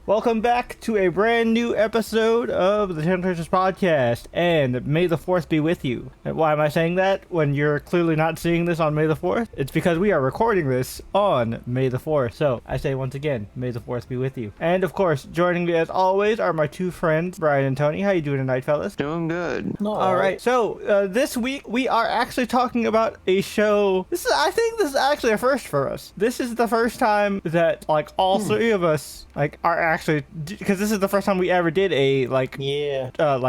Welcome back to a brand new episode of the Temptations Podcast, and may the 4th be with you. And why am I saying that when you're clearly not seeing this on May the 4th? It's because we are recording this on May the 4th. So I say once again, may the 4th be with you. And of course, joining me as always are my two friends, Brian and Tony. How you doing tonight, fellas? Doing good. All right. So this week we are actually talking about a show. I think this is actually a first for us. This is the first time that all three of us are actually, because this is the first time we ever did a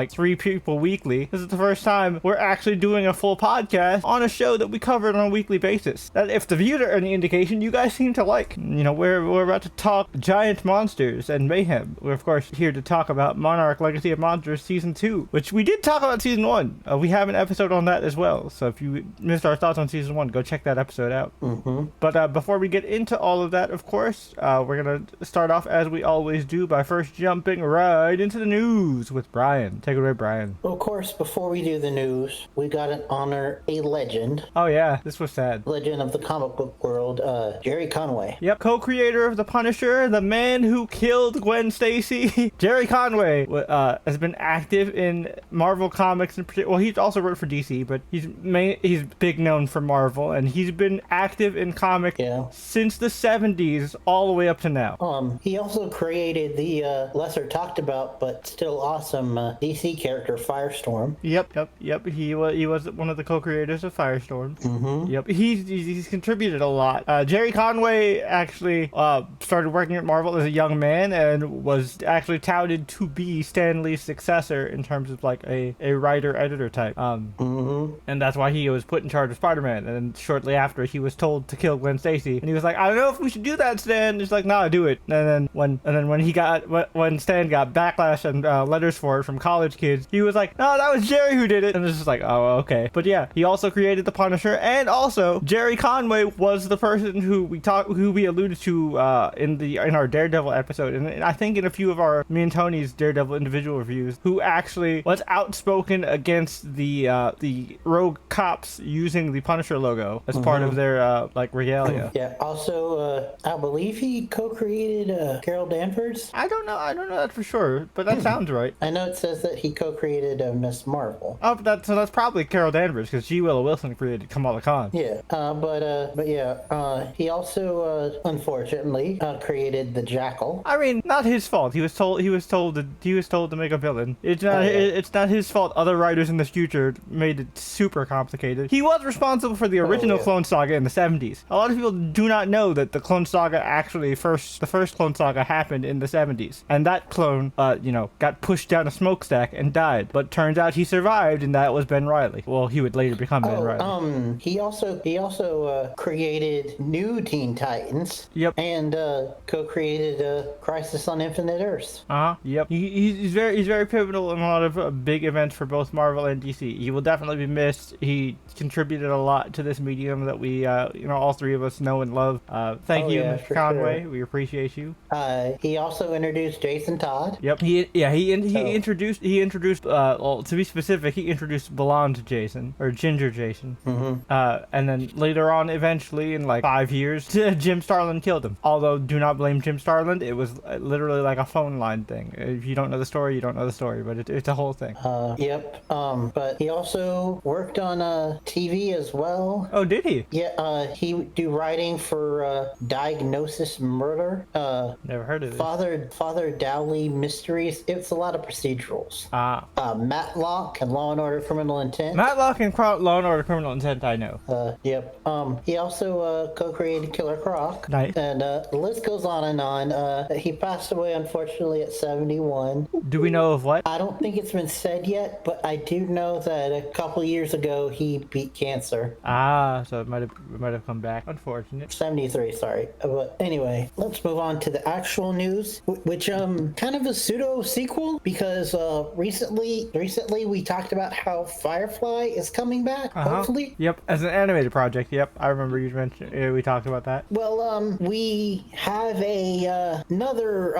three people weekly. This is the first time we're actually doing a full podcast on a show that we covered on a weekly basis. That if the views are any indication, you guys seem to like. You know, we're about to talk giant monsters and mayhem. We're of course here to talk about Monarch Legacy of Monsters season 2, which we did talk about season 1. We have an episode on that as well. So if you missed our thoughts on season 1, go check that episode out. But before we get into all of that, of course, we're gonna start off as we always do by first jumping right into the news with Brian. Take it away, Brian. Of course, before we do the news, we gotta honor a legend. Oh yeah, this was sad. Legend of the comic book world, Jerry Conway. Yep, co-creator of The Punisher, the man who killed Gwen Stacy. Jerry Conway has been active in Marvel Comics in particular. Well, he's also wrote for DC, but he's big known for Marvel, and he's been active in comics since the 70s all the way up to now. He also created the lesser talked about but still awesome DC character Firestorm. Yep. He was one of the co-creators of Firestorm. Yep. He's contributed a lot. Jerry Conway actually started working at Marvel as a young man and was actually touted to be Stan Lee's successor in terms of a writer-editor type. And that's why he was put in charge of Spider-Man. And then shortly after, he was told to kill Gwen Stacy, and he was like, "I don't know if we should do that, Stan." He's like, "No, do it." And then when Stan got backlash and letters for it from college kids, he was like, "No, that was Jerry who did it." And it's just like, "Oh, okay." But yeah, he also created the Punisher, and also Jerry Conway was the person who we alluded to in our Daredevil episode, and I think in a few of me and Tony's Daredevil individual reviews, who actually was outspoken against the rogue cops using the Punisher logo as part of their regalia. Yeah. Also, I believe he co-created Carol Danvers. I don't know that for sure, but that sounds right. I know it says that he co-created Miss Marvel. Oh, that's probably Carol Danvers, because G. Willow Wilson created Kamala Khan. Yeah. He also unfortunately created the Jackal. I mean, not his fault. He was told to make a villain. It's not his fault. Other writers in the future made it super complicated. He was responsible for the original Clone Saga in the 70s. A lot of people do not know that the Clone Saga the first Clone Saga happened in the 70s, and that clone got pushed down a smokestack and died, but turns out he survived, and that was Ben Reilly. Well, he would later become Ben Reilly. He also created New Teen Titans. Yep. And co-created Crisis on Infinite Earths. Yep. He's very pivotal in a lot of big events for both Marvel and DC. He will definitely be missed. He contributed a lot to this medium that we all three of us know and love. Thank you, Mr. Conway. Sure. We appreciate you. He also introduced Jason Todd. Yep. He introduced to be specific, he introduced blonde Jason, or ginger Jason. And then later on, eventually in 5 years, Jim Starlin killed him. Although do not blame Jim Starlin, it was literally like a phone line thing. If you don't know the story, you don't know the story, but it's a whole thing. Yep. But he also worked on TV as well. Oh, did he? Yeah. He would do writing for Diagnosis Murder. Never heard of it. Father Dowley Mysteries. It's a lot of procedurals. Matlock and Law and Order Criminal Intent. Matlock and Law and Order Criminal Intent, I know. Yep. He also co-created Killer Croc. Nice. And the list goes on and on. He passed away, unfortunately, at 71. Do we know of what? I don't think it's been said yet, but I do know that a couple years ago he beat cancer. So it might have come back. Unfortunate. 73, sorry. But anyway, let's move on to the actual news, which kind of a pseudo sequel, because recently we talked about how Firefly is coming back. Hopefully. Yep, as an animated project. Yep, I remember you mentioned we talked about that. Well, we have another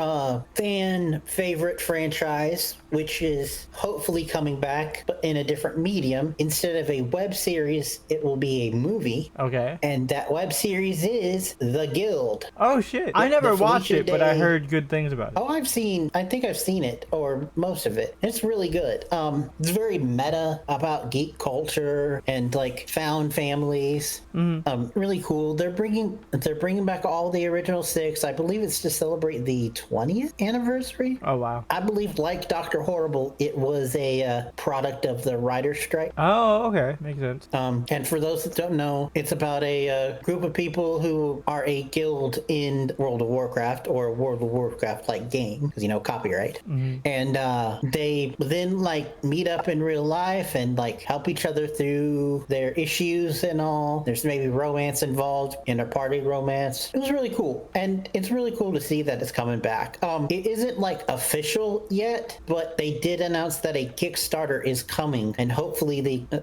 fan favorite franchise, which is hopefully coming back, but in a different medium. Instead of a web series, it will be a movie. Okay. And that web series is The Guild. Oh shit! I never watched it, but I heard heard good things about it. Oh, I think I've seen it, or most of it. It's really good. It's very meta about geek culture and like found families. Really cool. They're bringing back all the original 6. I believe it's to celebrate the 20th anniversary. Oh, wow. I believe, like Dr. Horrible, it was a product of the writer's strike. Oh, okay. Makes sense. And for those that don't know, it's about a group of people who are a guild in World of Warcraft, or a World of Warcraft like game, because copyright. And they then like meet up in real life and like help each other through their issues and all. There's maybe romance involved, inter-party romance. It was really cool, and it's really cool to see that it's coming back. It isn't like official yet, but they did announce that a Kickstarter is coming, and hopefully the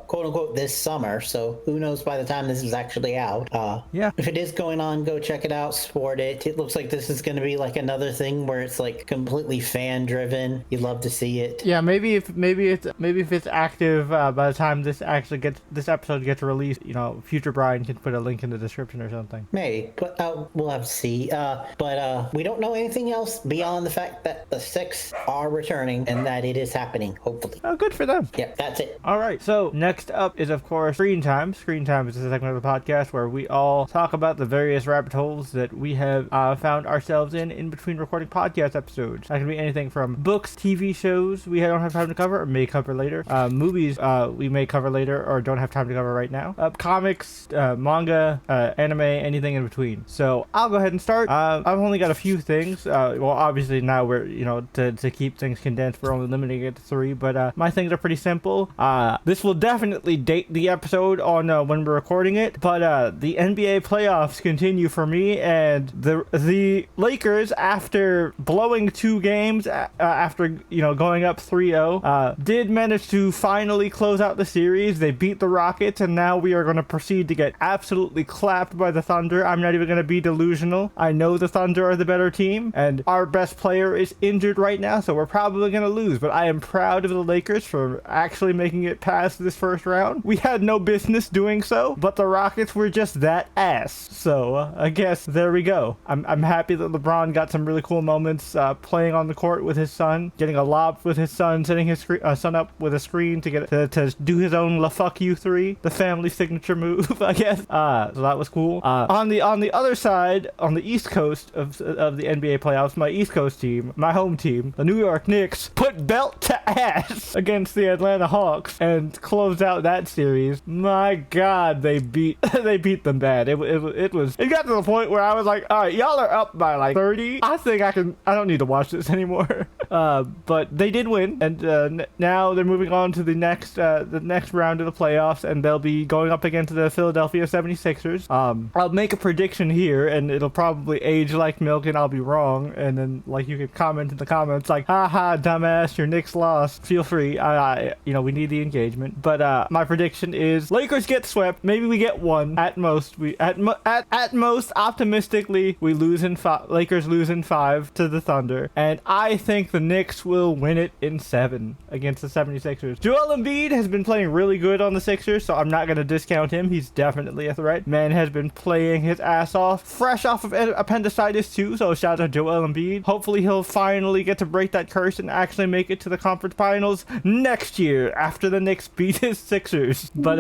quote unquote this summer. So who knows by the time this is actually out. Yeah. If it is going on, go check it out, support it. It looks like this is going to be like another thing where it's like completely fan driven. You'd love to see it. Yeah, maybe if it's active by the time this episode gets released, future Brian can put a link in the description or something. Maybe, but we'll have to see. But we don't know anything else beyond the fact that the 6 are returning and that it is happening, hopefully. Oh, good for them. Yeah, that's it. All right, so next up is, of course, Screen Time. Screen Time is a segment of the podcast where we all talk about the various rabbit holes that we have found ourselves in between recording podcast episodes. That can be anything from books, TV shows we don't have time to cover or may cover later, movies we may cover later or don't have time to cover right now, comics, manga, anime, anything in between. So I'll go ahead and start. I've only got a few things. Well, obviously now we're, to keep things condensed, we're only limiting it to 3, but my things are pretty simple. This will definitely date the episode on when we're recording it, but the NBA playoffs continue for me, and the Lakers, after blowing 2 games after going up 3-0, did manage to finally close out the series. They beat the Rockets, and now we are going to proceed to get absolutely clapped by the Thunder. I'm not even going to be delusional. I know the Thunder are the better team, and our best player is injured right now, so we're probably going to lose, but I am proud of the Lakers for actually making it past this first round. We had no business doing so, but the Rockets were just that ass. So I guess there we go. I'm happy that LeBron got some really cool moments playing on the court with his son, getting a lob with his son, setting his son up with a screen to get to do his own "la fuck you" 3, the family signature move, I guess. So that was cool. On the other side, on the East Coast of the NBA playoffs, my East Coast team, my home team, the New York Knicks, put belt to ass against the Atlanta Hawks and closed out that series. My God, they beat them bad. It got to the point where I was like, all right, y'all are up by like 30. I think I don't need to watch this anymore. But they did win, and now they're moving on to the next round of the playoffs, and they'll be going up against the Philadelphia 76ers. I'll make a prediction here, and it'll probably age like milk, and I'll be wrong, and then like you can comment in the comments like, haha, dumbass, your Knicks lost. Feel free. We need the engagement. But my prediction is Lakers get swept. Maybe we get 1 at most. At most, optimistically, we lose in 5. Lakers lose in 5 to the Thunder, and I think the Knicks will win it in 7 against the 76ers. Joel Embiid has been playing really good on the Sixers, so I'm not going to discount him. He's definitely a threat. Man has been playing his ass off, fresh off of appendicitis too, so shout out to Joel Embiid. Hopefully he'll finally get to break that curse and actually make it to the conference finals next year after the Knicks beat his Sixers. But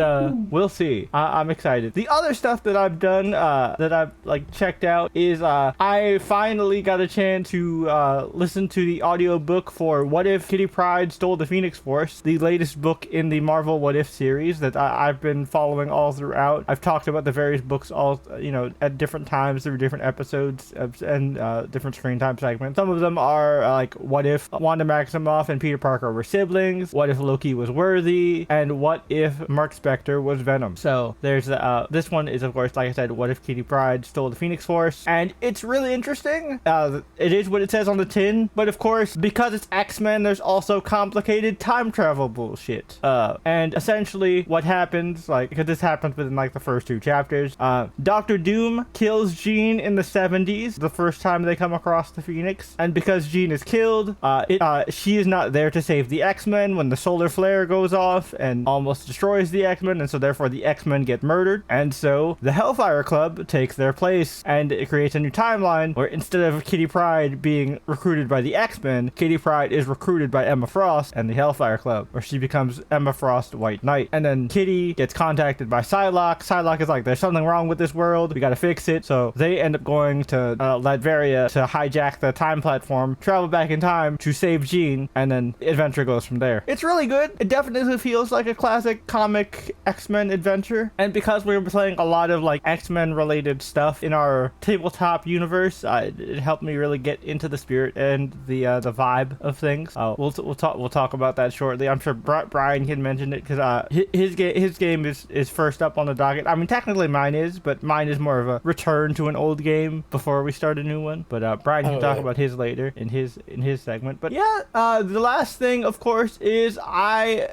we'll see. I'm excited. The other stuff that I've done, that I've like checked out, is I finally got a chance to listen to the audiobook for What If Kitty Pryde Stole the Phoenix Force, the latest book in the Marvel What If series that I've been following all throughout. I've talked about the various books all, at different times through different episodes and different screen time segments. Some of them are like, what if Wanda Maximoff and Peter Parker were siblings? What if Loki was worthy? And what if Mark Spector was Venom? So there's this one is, of course, like I said, What If Kitty Pryde Stole the Phoenix Force, and it's really interesting. It is what it says on the tin, but of course because it's X-Men, there's also complicated time travel bullshit. And essentially what happens, like, because this happens within like the first 2 chapters, Doctor Doom kills Jean in the 70s, the first time they come across the Phoenix. And because Jean is killed, she is not there to save the X-Men when the solar flare goes off and almost destroys the X-Men, and so therefore the X-Men get murdered. And so the Hellfire Club takes their place, and it creates a new timeline where instead of Kitty Pryde being recruited by the X-Men, Kitty Pryde is recruited by Emma Frost and the Hellfire Club, where she becomes Emma Frost White Knight. And then Kitty gets contacted by Psylocke. Psylocke is like, there's something wrong with this world, we gotta fix it. So they end up going to Latveria to hijack the time platform, travel back in time to save Jean, and then the adventure goes from there. It's really good. It definitely feels like a classic comic X-Men adventure, and because we were playing a lot of like X-Men related stuff in our tabletop universe, it helped me really get into the spirit and the vibe of things. We'll talk about that shortly. I'm sure Brian can mention it because his game is first up on the docket. I mean, technically mine is, but mine is more of a return to an old game before we start a new one. But Brian can talk about his later in his segment. But yeah, the last thing, of course, is I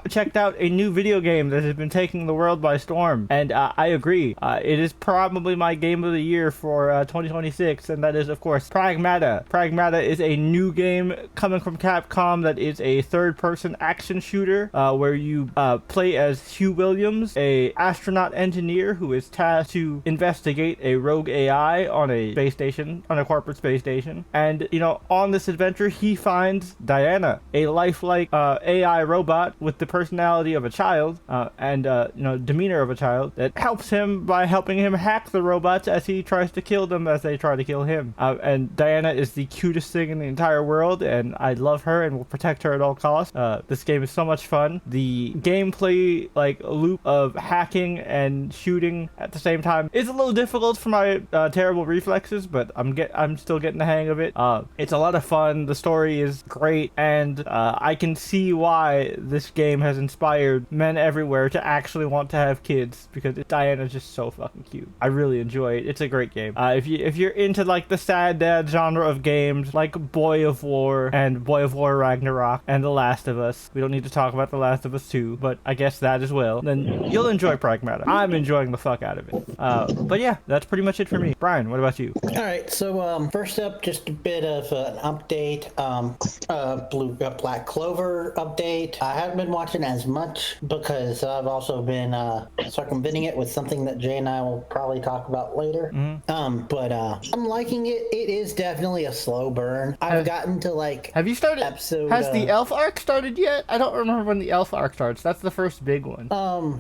checked out a new video game that has been taking the world by storm, and I agree. It is probably my game of the year for 2026, and that is, of course, Pragmata. Pragmata is a new game coming from Capcom that is a third-person action shooter where you play as Hugh Williams, a astronaut engineer who is tasked to investigate a rogue AI on a space station, on a corporate space station. And, you know, on this adventure, he finds Diana, a lifelike AI robot with the personality of a child and, you know, demeanor of a child, that helps him by helping him hack the robots as he tries to kill them as they try to kill him. And Diana is the cutest thing in the entire world, and I love her and will protect her at all costs. This game is so much fun. The gameplay, like, loop of hacking and shooting at the same time is a little difficult for my terrible reflexes, but I'm still getting the hang of it. It's a lot of fun. The story is great, and I can see why this game has inspired men everywhere to actually want to have kids, because Diana's just so fucking cute. I really enjoy it. It's a great game. If you're into like the sad dad genre of games like Boy of War and Boy of War Ragnarok and The Last of Us, we don't need to talk about The Last of Us 2, but I guess that as well, then you'll enjoy Pragmata. I'm enjoying the fuck out of it. But yeah, that's pretty much it for me. Brian, what about you? Alright, so first up, just a bit of an update. Black Clover update. I haven't been watching as much because I've also been circumventing it with something that Jay and I will probably talk about later. But I'm liking it. It is definitely a slow burn. I've gotten to like... Have you started? Has the Elf arc started yet? I don't remember when the Elf arc starts. That's the first big one.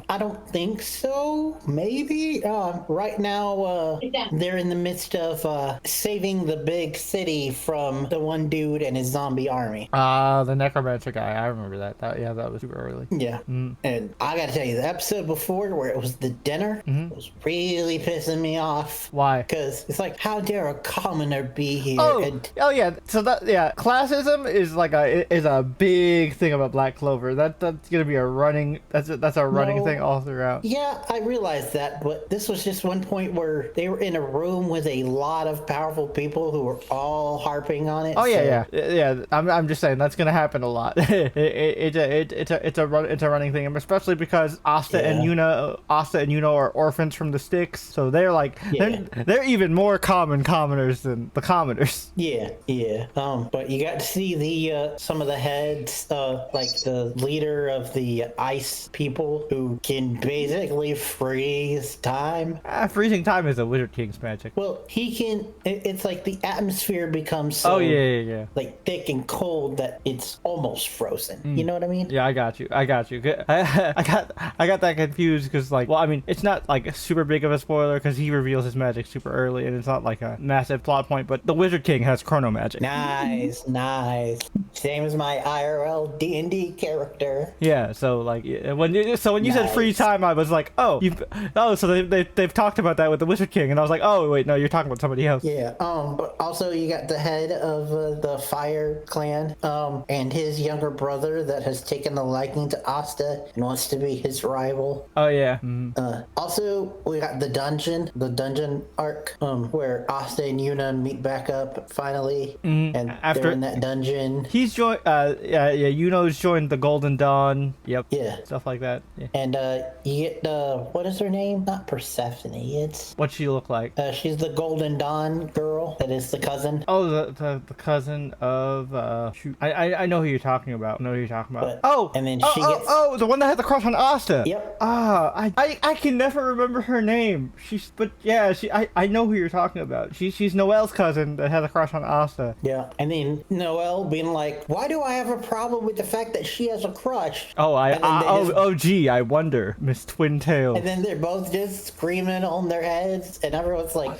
I don't think so. Maybe. Right now, they're in the midst of saving the big city from the one dude and his zombie army. The Necromancer guy. I remember that. That was super early. Yeah. And I gotta tell you, the episode before where it was the dinner was really pissing me off. Why? Because it's like, how dare a commoner be here? Oh yeah. So classism is like a big thing about Black Clover. That's gonna be a running thing all throughout. Yeah, I realized that, but this was just one point where they were in a room with a lot of powerful people who were all harping on it. Oh yeah. I'm just saying that's gonna happen a lot. It's a running thing, and especially because Asta and Yuna are orphans from the Sticks, so they're like they're even more commoners than the commoners. Yeah. But you got to see the some of the heads, like the leader of the ice people who can basically freeze time. Freezing time is a Wizard King's magic. Well, he can. It's like the atmosphere becomes so like thick and cold that it's almost frozen. You know what I mean? Yeah, I got you. I got that confused because, like, well, I mean, it's not like super big of a spoiler because he reveals his magic super early, and it's not like a massive plot point. But the Wizard King has chrono magic. Nice. Same as my IRL D&D character. Yeah. So like when you said free time, I was like, so they've talked about that with the Wizard King, and I was like, oh wait, no, you're talking about somebody else. Yeah. But also you got the head of the Fire Clan, and his younger brother that has taken a liking to Asta and wants to be his rival. Oh yeah. Also, we got the dungeon arc, where Asta and Yuna meet back up finally, and and After they're in that dungeon. he's joined, yeah, Yuno's joined the Golden Dawn. Yep. Yeah. Stuff like that. Yeah. And you get what is her name? Not Persephone. It's What'd she look like? she's the Golden Dawn girl. That is the cousin. Oh, the cousin of shoot. I know who you're talking about. But- Oh, and then oh, she oh, gets- oh, the one that had the crush on Asta. Yep. I can never remember her name. I know who you're talking about. She's Noelle's cousin that has a crush on Asta. Yeah. And then Noelle being like, "Why do I have a problem with the fact that she has a crush?" Oh, And then they just- gee, I wonder, Miss Twin Tail. And then they're both just screaming on their heads, and everyone's like,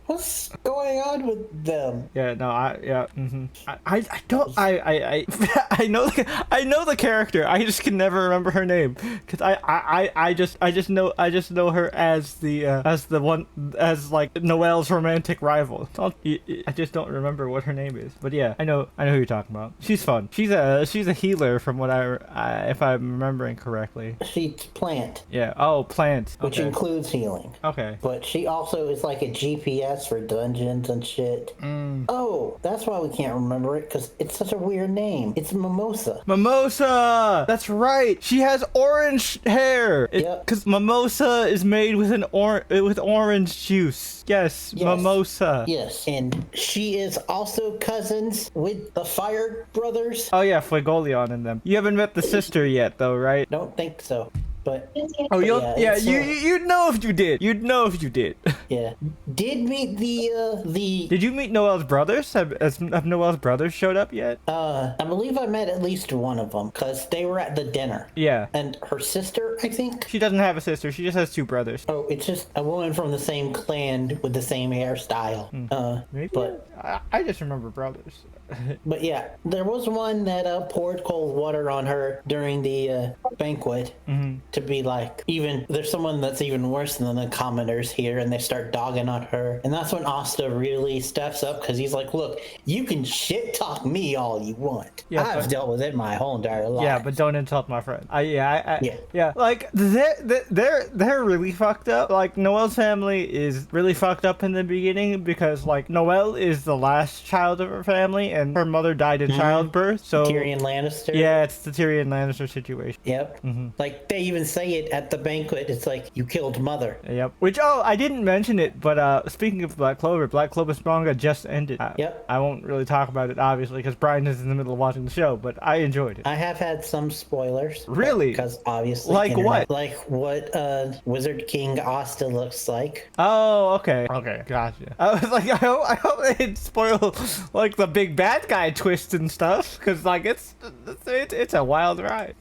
"What's going on with them?" Yeah, no, I don't, I know the character. I just can never remember her name because I just know her as like Noelle's romantic rival. I just don't remember what her name is. But yeah, I know who you're talking about. She's fun. She's a healer from what if I'm remembering correctly. She's plant, Yeah. Oh, plant. which Okay. includes healing. Okay. But she also is like a GPS for dungeons and shit. Oh, that's why we can't remember it, because it's such a weird name. It's Mimosa. Mimosa! That's right. She has orange hair. Yep. Because mimosa is made with with orange juice. Yes, Yes. mimosa. Yes, and she is also cousins with the Fire Brothers. Oh yeah, Fuegoleon in them. You haven't met the sister yet, though, right? Don't think so. But Oh, it's, you'd know if you did. You'd know if you did. yeah, did meet the Did you meet Noelle's brothers? Have Noelle's brothers showed up yet? I believe I met at least one of them because they were at the dinner. Yeah. And her sister, I think. She doesn't have a sister. She just has two brothers. Oh, it's just a woman from the same clan with the same hairstyle. Maybe. But I just remember brothers. But yeah, there was one that poured cold water on her during the banquet to be like, there's someone that's even worse than the commoners here, and they start dogging on her. And that's when Asta really steps up because he's like, "Look, you can shit talk me all you want. Yeah, I've but- dealt with it my whole entire life." Yeah, but don't insult my friend. Yeah. Yeah. Like they're really fucked up. Like Noelle's family is really fucked up in the beginning because like Noelle is the last child of her family and her mother died in childbirth. So Tyrion Lannister. yeah, it's the Tyrion Lannister situation. Yep. Like they even say it at the banquet. It's like, "You killed mother." Yep. Which I didn't mention it, but speaking of Black Clover's manga just ended. Yep. I won't really talk about it obviously because Brian is in the middle of watching the show, but I enjoyed it. I have had some spoilers. Really? Because obviously. Like internet- what? Like what Wizard King Asta looks like. Oh, okay. Okay, gotcha. I was like, I hope they didn't spoil like the big bad guy twist and stuff, because like it's a wild ride.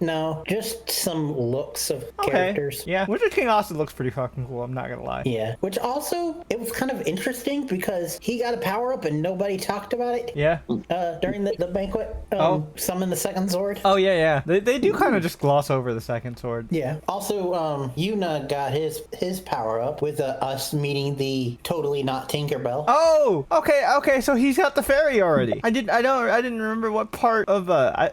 No, just some looks of Okay. characters. Yeah, Wizard King Austin looks pretty fucking cool. I'm not gonna lie. Yeah. Which also, it was kind of interesting because he got a power up and nobody talked about it. Yeah. During the banquet. Summon the second sword. Oh yeah. They do kind of just gloss over the second sword. Yeah. Also, Yuna got his power up with us meeting the totally not Tinkerbell. Oh, okay. So he's got the fairy already. I didn't remember what part of I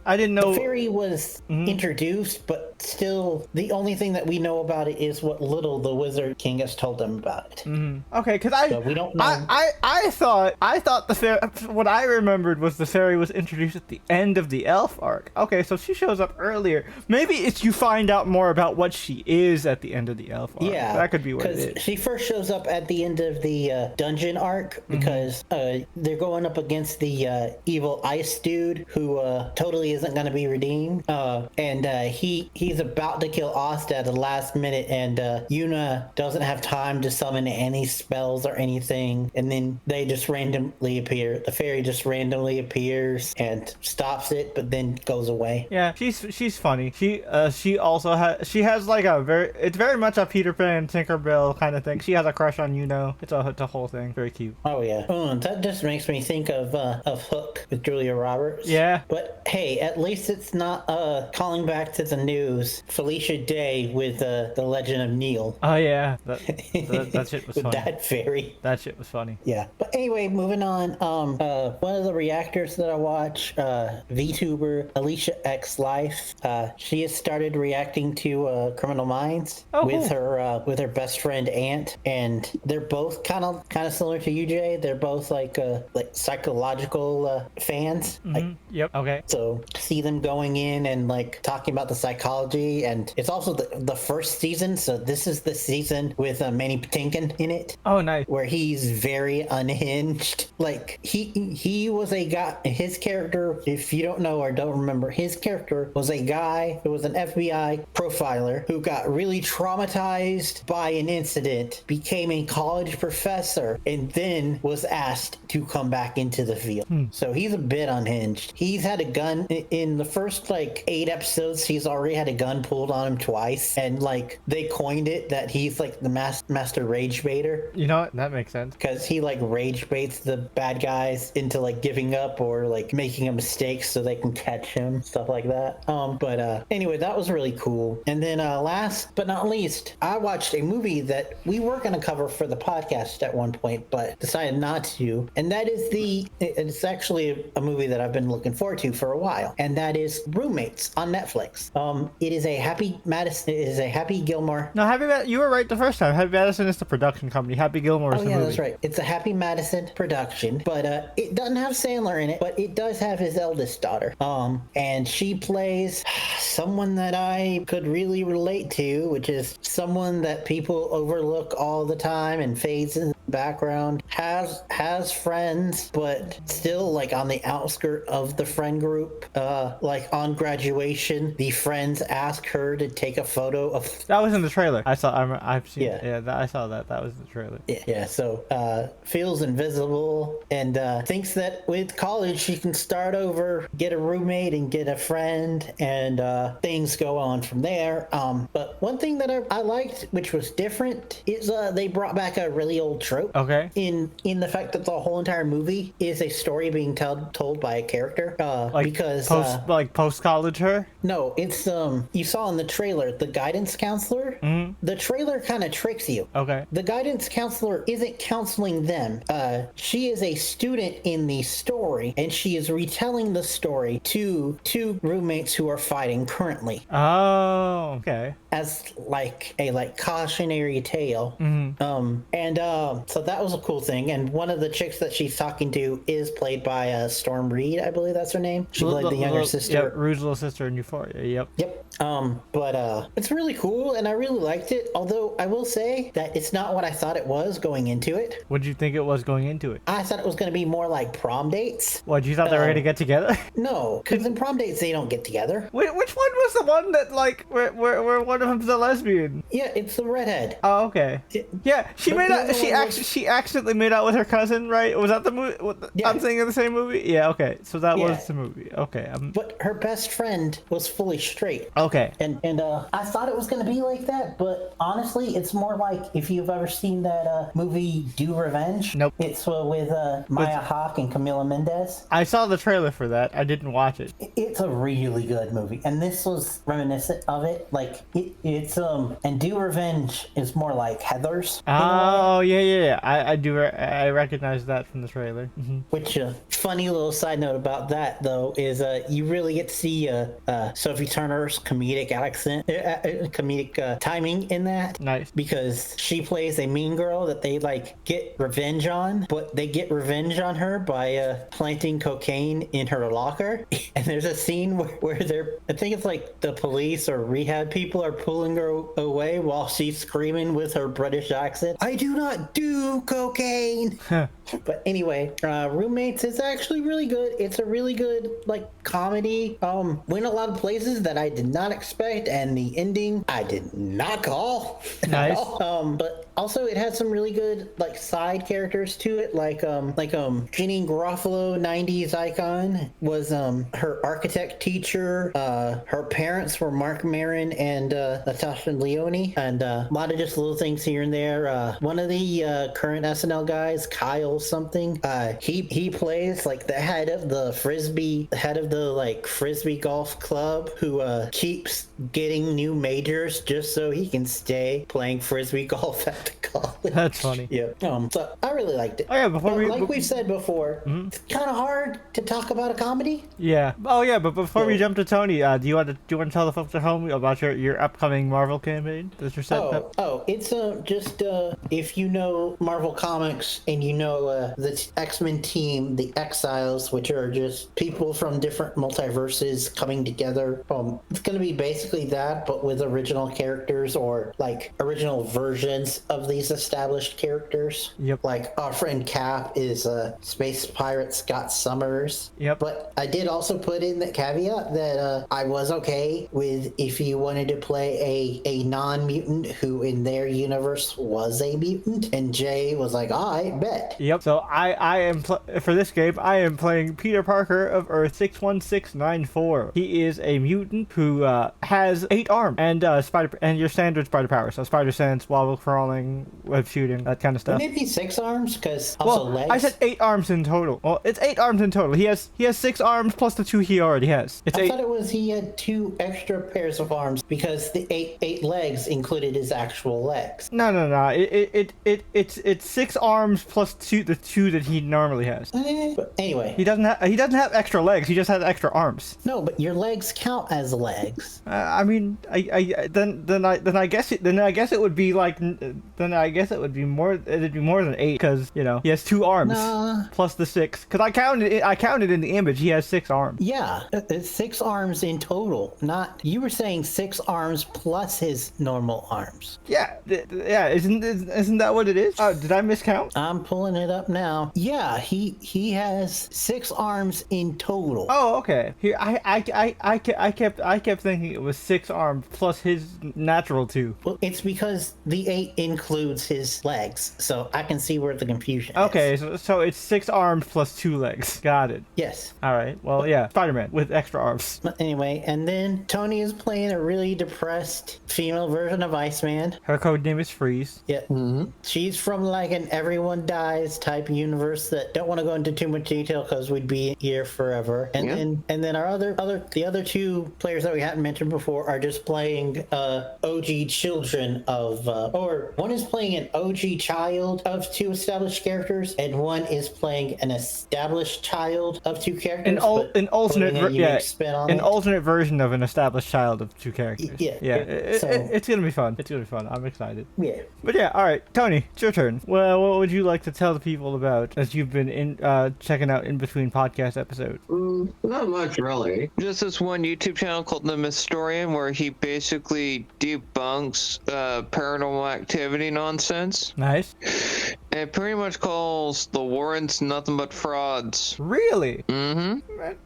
didn't know. The fairy was introduced, but still, the only thing that we know about it is what little the Wizard King has told them about it. Okay, because we don't know. I thought the fairy. What I remembered was the fairy was introduced at the end of the elf arc. Okay, so she shows up earlier. Maybe it's you find out more about what she is at the end of the elf arc. Yeah, that could be what it because is. she first shows up at the end of the dungeon arc because they're going up against the evil ice dude who totally isn't going to be redeemed, and he's about to kill Asta at the last minute, and Yuna doesn't have time to summon any spells or anything, and then they just randomly appear. The fairy just randomly appears and stops it, but then goes away. Yeah, she's funny. She also has like it's very much a Peter Pan Tinkerbell kind of thing. She has a crush on it's a whole thing. Very cute. Oh yeah. That just makes me think of Hook with Julia Roberts. Yeah. But hey, at least it's not calling back to the news was Felicia Day with The Legend of Neil. Oh yeah, that shit was with funny. that fairy. That shit was funny. Yeah. But anyway, moving on. One of the reactors that I watch, VTuber Alicia X Life, she has started reacting to Criminal Minds with her best friend Ant, and they're both kind of similar to you, Jay. They're both like psychological fans. Yep. Okay. So see them going in and like talking about the psychology, and it's also the first season. So this is the season with Manny Patinkin in it. Oh, nice. Where he's very unhinged. Like he was a guy. His character, if you don't know or don't remember, his character was a guy who was an FBI profiler who got really traumatized by an incident, became a college professor, and then was asked to come back into the field. So he's a bit unhinged. He's had a gun in the first like 8 episodes. He's already had a gun pulled on him twice, and like they coined it that he's like the master rage baiter. You know what? That makes sense. Because he like rage baits the bad guys into like giving up or like making a mistake so they can catch him, stuff like that. But anyway, that was really cool. And then last but not least, I watched a movie that we were going to cover for the podcast at one point, but decided not to. And that is it's actually a movie that I've been looking forward to for a while, and that is Roommates on Netflix. It is a Happy Gilmore. No, you were right the first time. Happy Madison is the production company. Happy Gilmore is the movie. That's right. It's a Happy Madison production, but it doesn't have Sandler in it, but it does have his eldest daughter. And she plays someone that I could really relate to, which is someone that people overlook all the time and fades in the background, has friends, but still like on the outskirt of the friend group. Like on graduation, the friends ask her to take a photo of. That was in the trailer. I saw. I've seen. Yeah. I saw that. That was the trailer. Yeah. So feels invisible and thinks that with college she can start over, get a roommate, and get a friend, and things go on from there. But one thing that I liked, which was different, is they brought back a really old trope. Okay. In the fact that the whole entire movie is a story being told by a character. Because post college her. No, it's you saw in the trailer the guidance counselor. The trailer kind of tricks you. Okay. The guidance counselor isn't counseling them. She is a student in the story, and she is retelling the story to 2 roommates who are fighting currently. Oh, okay. As like a cautionary tale. So that was a cool thing. And one of the chicks that she's talking to is played by Storm Reed, I believe that's her name. She played the younger sister. Yeah, Rue's little sister in Euphoria. Yep. But it's really cool, and I really liked it. Although I will say that it's not what I thought it was going into it. What did you think it was going into it? I thought it was going to be more like prom dates. What, you thought they were going to get together? No, because in prom dates they don't get together. Which one was the one that like where one of them's a lesbian? Yeah, it's the redhead. Oh, okay. She accidentally made out with her cousin, right? Was that the movie? Yeah. I'm thinking of the same movie. Yeah. Okay. So that was the movie. Okay. But her best friend was fully straight. Okay. And I thought it was going to be like that, but honestly, it's more like if you've ever seen that movie Do Revenge. Nope. It's with Maya Hawke and Camila Mendez. I saw the trailer for that. I didn't watch it. It's a really good movie, and this was reminiscent of it. Like it's and Do Revenge is more like Heathers. Oh yeah. I do. I recognize that from the trailer. Which funny little side note about that though is you really get to see Sophie Turner's comedic accent, comedic timing in that. Nice. Because she plays a mean girl that they like get revenge on, but they get revenge on her by planting cocaine in her locker. And there's a scene where I think it's like the police or rehab people are pulling her away while she's screaming with her British accent, "I do not do cocaine." But anyway, Roommates is actually really good. It's a really good like comedy. Went a lot of places that I did not expect, and the ending I did not call. Nice. But also it had some really good like side characters to it, like Jeannie Garofalo, 90s icon, was her architect teacher. Her parents were Mark Maron and Natasha Leone, and a lot of just little things here and there. One of the current SNL guys, Kyle something. He plays like the head of the frisbee golf club who keeps getting new majors just so he can stay playing frisbee golf at the college. That's funny. Yeah. So I really liked it. Oh yeah, we've said before, it's kind of hard to talk about a comedy. Yeah. Oh yeah, but before we jump to Tony, do you want to tell the folks at home about your upcoming Marvel campaign that you're setting up? Oh, it's just if you know Marvel Comics and you know the X-Men team, the Exiles, which are just people from different multiverses coming together. It's going to be basically that, but with original characters or like original versions of these established characters. Yep. Like our friend Cap is space pirate Scott Summers. Yep. But I did also put in the caveat that I was okay with if you wanted to play a non-mutant who in their universe was a mutant, and Jay was like, I bet. Yep. So I am for this game I am playing Peter Parker of Earth 61694. He is a mutant who has 8 arms and your standard spider powers. So spider sense, wobble crawling, web shooting, that kind of stuff. Maybe 6 arms because also legs. I said 8 arms in total. Well, it's 8 arms in total. He has 6 arms plus the 2 he already has. I thought it was he had 2 extra pairs of arms because the 8 legs included his actual legs. No. It's 6 arms plus the 2 that he normally has. But anyway, he doesn't have extra legs. He just has extra arms. No, but your legs count as legs. I mean, then I guess it would be like it'd be more than 8 because he has 2 arms plus the 6. Because I counted in the image. He has 6 arms. Yeah, it's 6 arms in total. Not you were saying 6 arms plus his normal arms. Yeah. Isn't that what it is? Oh, did I miscount? I'm pulling it up now. Yeah, he has 6 arms in total. Oh, okay. Here, I kept thinking it was 6 arms plus his natural 2. Well, it's because the 8 includes his legs, so I can see where the confusion is. Okay, so it's 6 arms plus 2 legs. Got it. Yes. All right. Well, yeah, Spider-Man with extra arms. But anyway, and then Tony is playing a really depressed female version of Iceman. Her code name is Freeze. Yeah. Mm-hmm. She's from like an everyone dies type universe that don't want to go into too much detail because we'd be here forever. And then our the other 2 players that we hadn't mentioned before are just playing OG children of or one is playing an OG child of 2 established characters, and one is playing an established child of 2 characters. An alternate version of an established child of 2 characters. Yeah. It's gonna be fun. I'm excited. Yeah. But yeah, all right, Tony, it's your turn. Well, what would you like to tell the people about as you've been checking out in between podcast episodes? Not much, really. Just this one YouTube channel called The Mystorian, where he basically debunks paranormal activity nonsense. Nice. It pretty much calls the Warrens nothing but frauds. Really? Mm-hmm.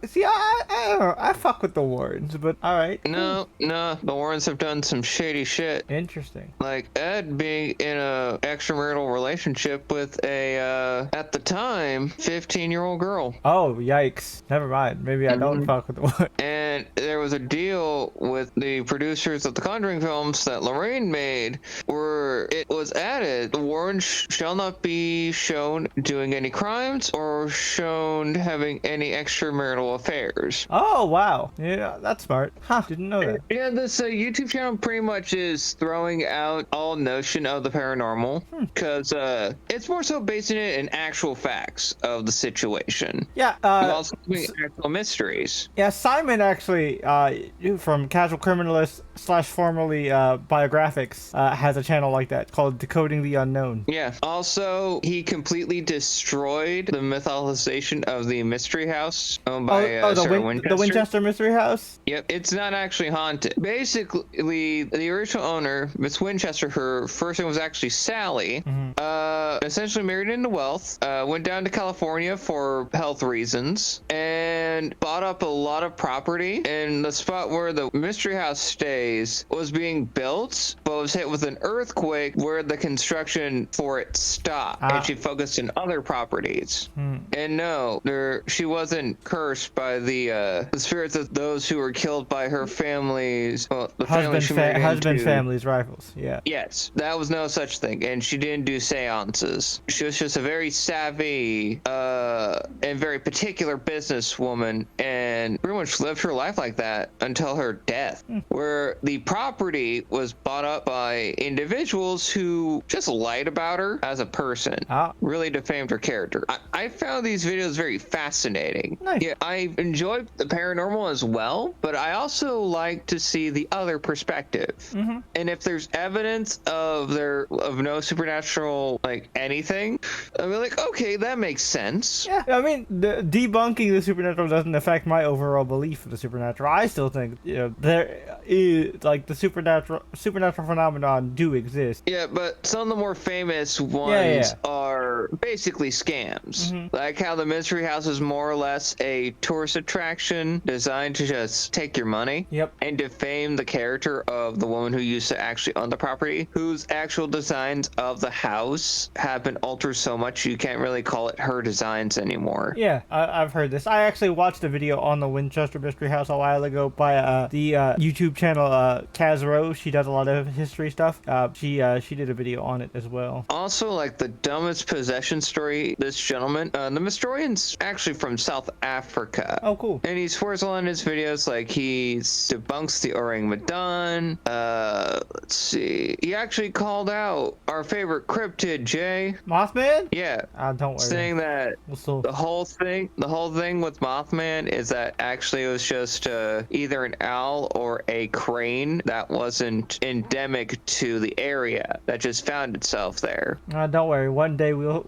See, I don't know. I fuck with the Warrens, but all right. No, the Warrens have done some shady shit. Interesting. Like Ed being in a extramarital relationship with a, at the time, 15-year-old girl. Oh, yikes. Never mind. Maybe I don't fuck with the Warrens. And there was a deal with the producers of the Conjuring films that Lorraine made where it was added, the Warrens shall not be shown doing any crimes or shown having any extramarital affairs. Oh, wow. Yeah, that's smart. Huh, didn't know that. Yeah, this YouTube channel pretty much is throwing out all notion of the paranormal because it's more so basing it in actual facts of the situation. Yeah. Also doing actual mysteries. Yeah, Simon actually, from Casual Criminalist / formerly Biographics, has a channel like that called Decoding the Unknown. Yeah. Also, he completely destroyed the mythologization of the Mystery House owned by Sarah Winchester. The Winchester Mystery House? Yep, it's not actually haunted. Basically, the original owner, Miss Winchester, her first name was actually Sally, essentially married into wealth, went down to California for health reasons, and and bought up a lot of property. And the spot where the mystery house stays was being built, but was hit with an earthquake where the construction for it stopped. And she focused on other properties. And no, she wasn't cursed by the spirits of those who were killed by her family's, well, the family's rivals. Yeah. Yes, that was no such thing. And she didn't do seances. She was just a very savvy and very particular businesswoman, and pretty much lived her life like that until her death, where the property was bought up by individuals who just lied about her as a person, really defamed her character. I found these videos very fascinating. Nice. Yeah, I enjoy the paranormal as well, but I also like to see the other perspective. And if there's evidence of no supernatural, like, anything, I'll be like, okay, that makes sense. Yeah, I mean, debunking the supernatural doesn't affect my overall belief of the supernatural. I still think, there is, like, the supernatural phenomenon do exist. Yeah, but some of the more famous ones are basically scams. Like how the mystery house is more or less a tourist attraction designed to just take your money and defame the character of the woman who used to actually own the property, whose actual designs of the house have been altered so much you can't really call it her designs anymore. Yeah, I've heard this. I actually watched a video on the Winchester Mystery House a while ago by the YouTube channel Kazro. She does a lot of history stuff. She did a video on it as well. Also, like, the dumbest possession story, this gentleman, the historian's actually from South Africa. Oh, cool. And he swears a lot in his videos, like he debunks the Orang Madan. Let's see. He actually called out our favorite cryptid, Jay. Mothman? Yeah. Don't worry. Saying that the whole thing with Mothman is that actually it was just either an owl or a crane that wasn't endemic to the area, that just found itself there. Don't worry. One day we'll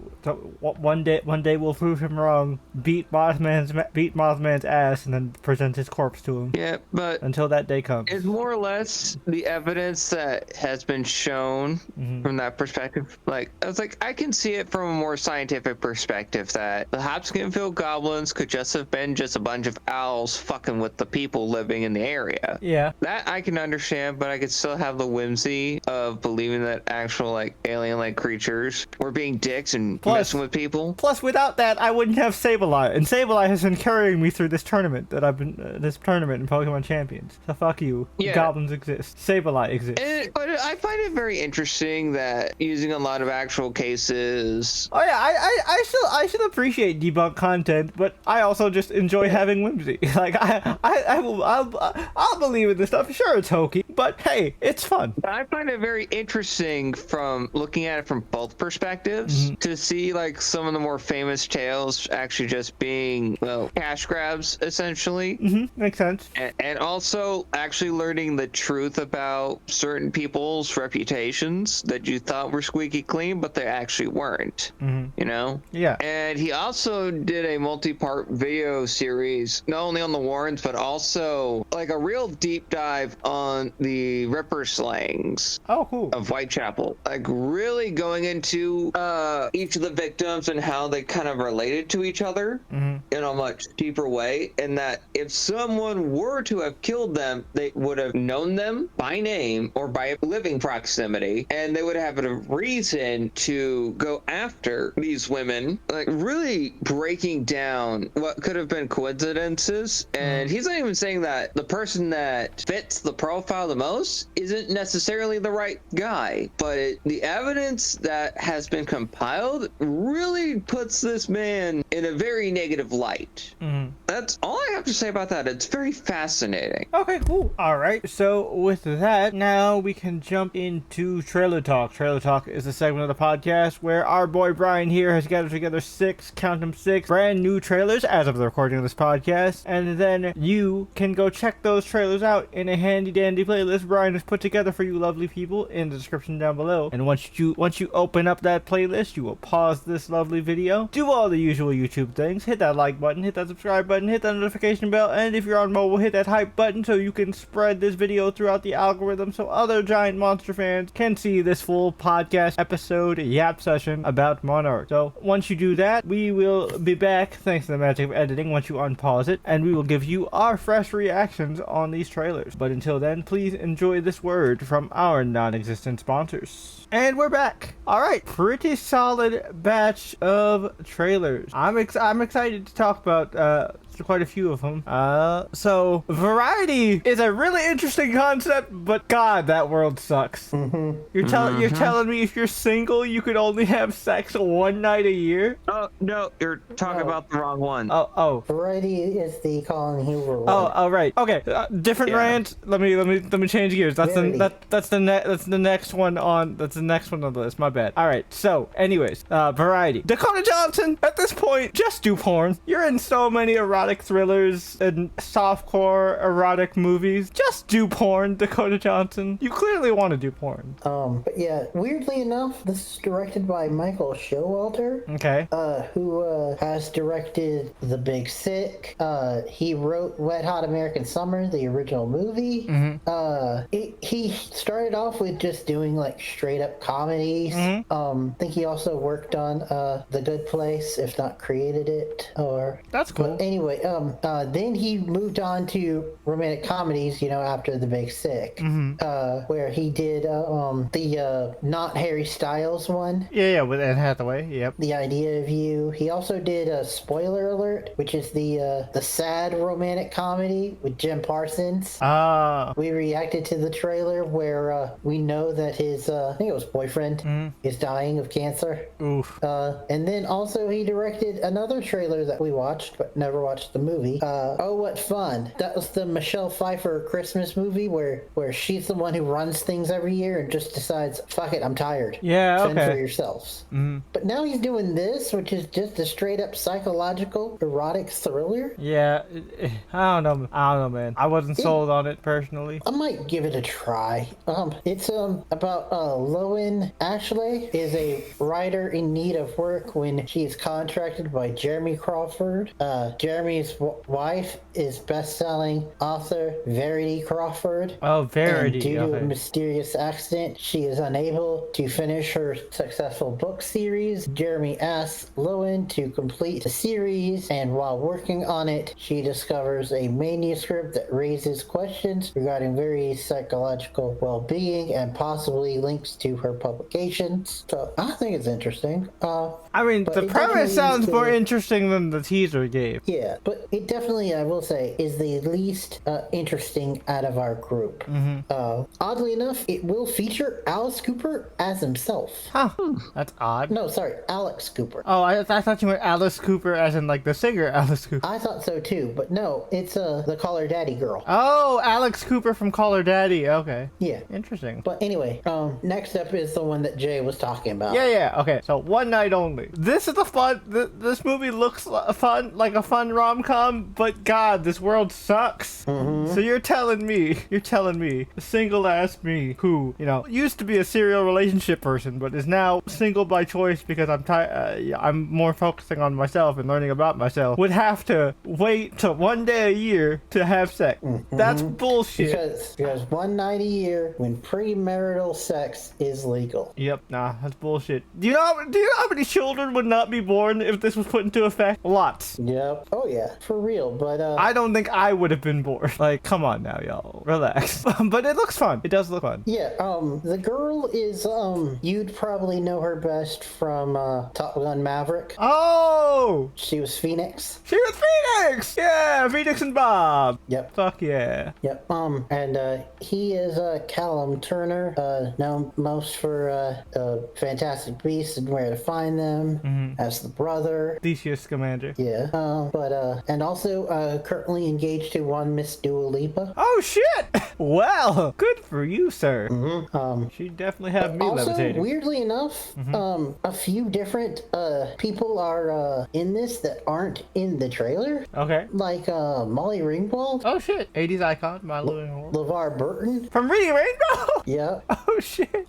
prove him wrong. Beat Mothman's ass and then present his corpse to him. Yeah, but until that day comes, it's more or less the evidence that has been shown from that perspective. Like, I was like, I can see it from a more scientific perspective that the Hopkinsville goblins could just have been just a bunch of owls fucking with the people living in the area. Yeah, that I can understand, but I could still have the whimsy of believing that actual, like, alien-like creatures were being dicks and messing with people. Plus, without that, I wouldn't have Sableye, and Sableye has been carrying me through this tournament in Pokemon Champions. So fuck you. Yeah. Goblins exist. Sableye exists. But I find it very interesting that using a lot of actual cases. Oh yeah, I still appreciate debunk content, but I also just enjoy having whimsy. Like I'll believe in this stuff. Sure, it's hokey, but hey, it's fun. I find it very interesting from looking at it from both perspectives to see, like, some of the more famous tales actually just being, well, cash grabs essentially. Makes sense. And also actually learning the truth about certain people's reputations that you thought were squeaky clean, but they actually weren't. You know? Yeah. And he also did a multi-part video series, not only on the Warrens, but also like a real deep dive on the Ripper slayings. Oh, cool. Of Whitechapel. Like, really going into each of the victims and how they kind of related to each other in a much deeper way. And that if someone were to have killed them, they would have known them by name or by living proximity, and they would have a reason to go after these women. Like, really breaking down what could have been coincidences. And he's not even saying that the person that fits the profile the most isn't necessarily the right guy, but the evidence that has been compiled really puts this man in a very negative light. That's all I have to say about that. It's very fascinating. Okay, cool. All right, so with that, now we can jump into Trailer Talk. Trailer Talk is a segment of the podcast where our boy Brian here has gathered together six brand new trailers as of the recording of this podcast, and then you can go check those trailers out in a handy dandy playlist Brian has put together for you lovely people in the description down below. And once you open up that playlist, you will pause this lovely video, do all the usual YouTube things, hit that like like button, hit that subscribe button, hit that notification bell, and if you're on mobile, hit that hype button so you can spread this video throughout the algorithm so other giant monster fans can see this full podcast episode yap session about Monarch. So once you do that, we will be back, thanks to the magic of editing, once you unpause it, and we will give you our fresh reactions on these trailers. But until then, please enjoy this word from our non-existent sponsors. And we're back. All right, pretty solid batch of trailers. I'm excited to talk about quite a few of them. So variety is a really interesting concept, but God, that world sucks. You're telling me if you're single, you could only have sex one night a year? Oh no, you're talking about the wrong one. Oh. Variety is the Colin Hoover one. Oh, right. Okay, different rant. Let me change gears. That's the next one on the list. My bad. All right. So, anyways, variety. Dakota Johnson. At this point, just do porn. You're in so many erotic thrillers and softcore erotic movies. Just do porn, Dakota Johnson. You clearly want to do porn. But yeah, weirdly enough, this is directed by Michael Showalter. Okay. Who has directed The Big Sick. He wrote Wet Hot American Summer, the original movie. He started off with just doing like straight up comedies. I think he also worked on The Good Place, if not created it. That's cool. But anyway, then he moved on to romantic comedies, after The Big Sick, where he did the Not Harry Styles one. Yeah, with Anne Hathaway. Yep. The Idea of You. He also did a Spoiler Alert, which is the sad romantic comedy with Jim Parsons. We reacted to the trailer where we know that his I think it was boyfriend is dying of cancer. Oof. And then also he directed another trailer that we watched but never watched the movie. Oh What Fun. That was the Michelle Pfeiffer Christmas movie where she's the one who runs things every year and just decides, fuck it, I'm tired. Yeah, Fend okay. for yourselves. But now he's doing this, which is just a straight up psychological erotic thriller. Yeah, I don't know, man. I wasn't sold on it personally. I might give it a try. It's about Lowen Ashley is a writer in need of work when she is contracted by Jeremy Crawford. Jeremy's wife is best-selling author Verity Crawford. Oh, Verity. And due to a mysterious accident, she is unable to finish her successful book series. Jeremy asks Lowen to complete the series, and while working on it, she discovers a manuscript that raises questions regarding Verity's psychological well-being and possibly links to her publications. So I think it's interesting. I mean, the premise sounds more interesting than the teaser gave. Yeah, but it definitely, I will say, is the least interesting out of our group. Oddly enough, it will feature Alice Cooper as himself. Huh. That's odd. No, sorry, Alex Cooper. Oh, I thought you meant Alice Cooper as in like the singer Alice Cooper. I thought so too, but no, it's the Call Her Daddy girl. Oh, Alex Cooper from Call Her Daddy. Okay. Yeah. Interesting. But anyway, next up is the one that Jay was talking about. Yeah. Okay. So one night only. This is a fun. This movie looks fun, like a fun rom-com, but God, this world sucks. So you're telling me, single ass me, who used to be a serial relationship person, but is now single by choice because I'm more focusing on myself and learning about myself, would have to wait till one day a year to have sex. That's bullshit. Because one night a year when premarital sex is legal. Yep. Nah, that's bullshit. Do you know how many children would not be born if this was put into effect? Lots. Yep. Oh yeah, for real. But I don't think I would have been born. Like, come on now, y'all. Relax. But it looks fun. It does look fun. Yeah, the girl is, you'd probably know her best from, Top Gun Maverick. Oh! She was Phoenix. She was Phoenix! Yeah, Phoenix and Bob. Yep. Fuck yeah. Yep. And he is, Callum Turner, known most for, Fantastic Beasts and Where to Find Them, as the brother. Theseus Scamander. Yeah. And also, currently engaged to one Miss Dua Lipa. Oh, shit! Well, good for you, sir. She definitely have me Also, levitating. weirdly enough, a few different people are in this that aren't in the trailer. Okay. Like Molly Ringwald. Oh, shit. 80s icon, my living room. LeVar Burton. From Reading Rainbow? Yeah. Oh, shit.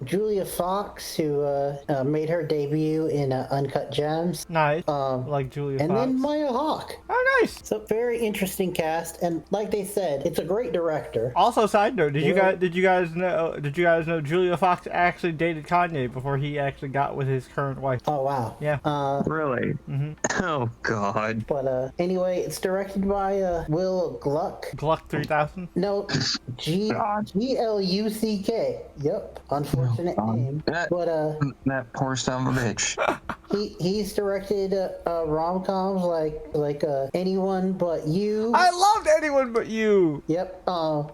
Julia Fox, who made her debut in Uncut Gems. Nice. Like Julia Julia and Fox. then Maya Hawke. Oh, nice. So very interesting cast, and like they said, it's a great director. Also, side note, did you guys know Julia Fox actually dated Kanye before he actually got with his current wife? Oh wow. Yeah. Really? Oh God. But anyway, it's directed by Will Gluck. Gluck 3000. No, Gluck. Yep, unfortunate name. That poor son of a bitch. He's directed rom-coms like Anyone But You. I loved Anyone But You. Yep.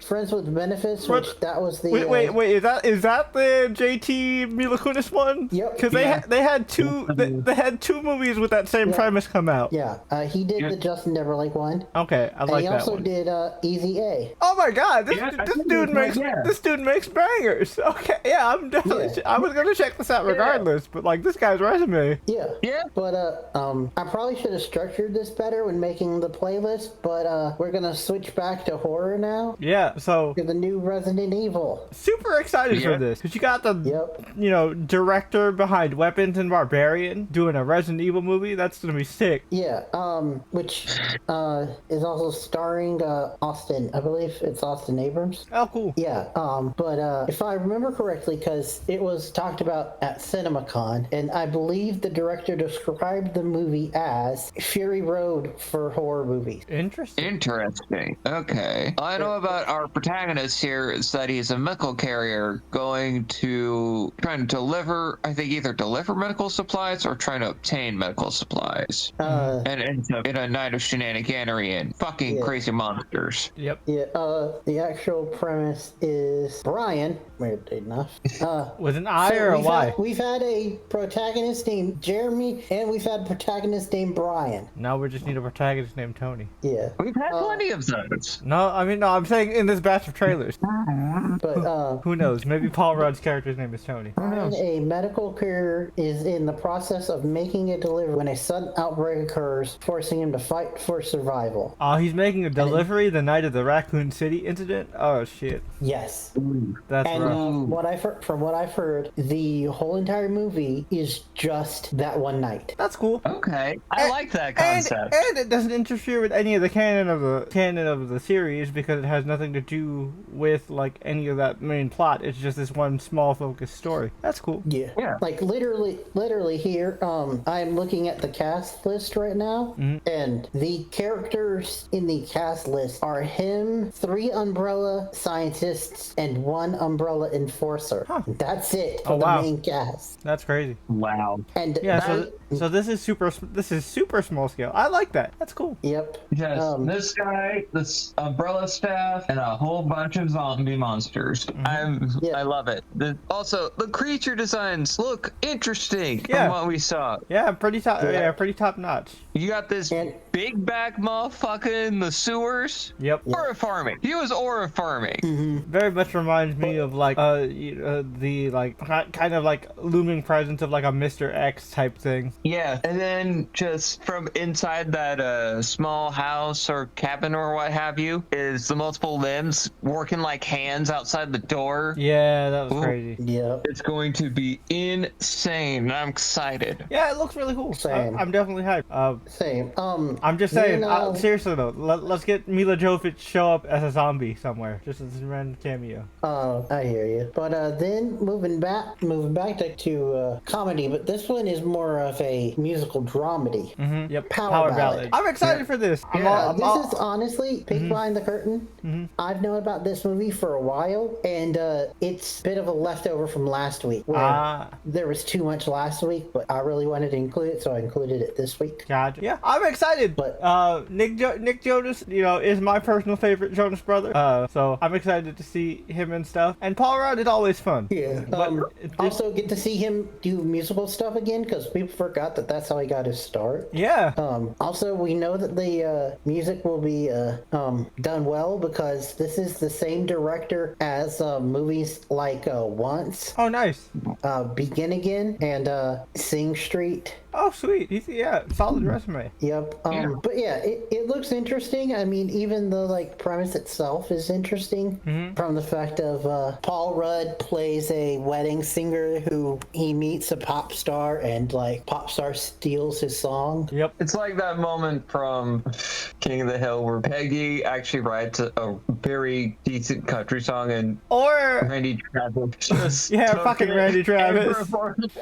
Friends with Benefits, which that was the. Wait. Is that the JT Mila Kunis one? Yep. Because they had two movies with that same premise come out. Yeah. He did the Justin Timberlake one. Okay, I like that one. He also did Easy A. Oh my God, this dude makes bangers. Okay, yeah, I'm definitely. I was gonna check this out regardless, but like this guy's resume. Yeah. But I probably should have structured this better when making the playlist. But we're gonna switch back to horror now. Yeah. So To the new Resident Evil. super excited for this because you got the director behind Weapons and Barbarian doing a Resident Evil movie. That's gonna be sick. Yeah. Which is also starring Austin. I believe it's Austin Abrams. Oh, cool. Yeah. But if I remember correctly, because it was talked about at CinemaCon, and I believe the director described the movie as Fury Road for horror movies. Interesting. Okay. I know about our protagonist here is that he's a medical carrier trying to deliver, I think either deliver medical supplies or trying to obtain medical supplies. And ends up in a night of shenaniganery and fucking crazy monsters. Yep. Yeah. The actual premise is Brian, weirdly enough. With an I or a Y? We've had a protagonist named Jeremy, and we've had a protagonist named Brian. Now we just need a protagonist named Tony. Yeah. We've had plenty of those. No, I'm saying in this batch of trailers. But Who knows? Maybe Paul Rudd's character's name is Tony. Brian, a medical carrier, is in the process of making a delivery when a sudden outbreak occurs, forcing him to fight for survival. He's making a delivery the night of the Raccoon City incident? Oh, shit. Yes. That's And rough. from what I've heard, the whole entire movie is just that one night. That's cool. Okay. I like that concept. And it doesn't interfere with any of the canon of the series because it has nothing to do with like any of that main plot. It's just this one small focused story. That's cool. Yeah. Like literally here, I'm looking at the cast list right now, and the characters in the cast list are him, 3 Umbrella scientists, and 1 Umbrella enforcer. Huh. That's it for Oh, the wow. main cast. That's crazy. Wow. And Yeah, so this is super small scale. I like that. That's cool. Yep. Yes, this guy, this umbrella staff, and a whole bunch of zombie monsters. I love it. Also, the creature designs look interesting from what we saw. Yeah, pretty top notch. You got this big back motherfucker in the sewers. Yep. Aura farming. He was aura farming. Very much reminds me of like the like kind of like looming presence of like a Mr. X type thing. Yeah, and then just from inside that small house or cabin or what have you is the multiple limbs working like hands outside the door. Yeah, that was crazy. Yep. It's going to be insane, and I'm excited. Yeah, it looks really cool. Same. I'm definitely hyped. Same. I'm just saying, seriously though, let's get Mila Jovovich show up as a zombie somewhere, just as a random cameo. Oh, I hear you. But then moving back to comedy, but this one is more of a musical dramedy. Yep. Power ballad. I'm excited for this. This is honestly peek behind the curtain. I've known about this movie for a while, and it's a bit of a leftover from last week. Where there was too much last week, but I really wanted to include it, so I included it this week. Gotcha. Yeah, I'm excited. But Nick Jonas, is my personal favorite Jonas brother. So I'm excited to see him and stuff. And Paul Rudd is always fun. Yeah. But also get to see him do musical stuff again because people forgot that that's how he got his start. Yeah. Also, we know that the music will be done well because this is the same director as movies like Once. Oh, nice. Begin Again and Sing Street. Oh, sweet. He's solid resume. Yep. But yeah, it looks interesting. I mean, even the like premise itself is interesting from the fact of Paul Rudd plays a wedding singer who he meets a pop star and like pop star steals his song. Yep. It's like that moment from King of the Hill where Peggy actually writes a very decent country song and Or Randy Travis just fucking Randy Travis.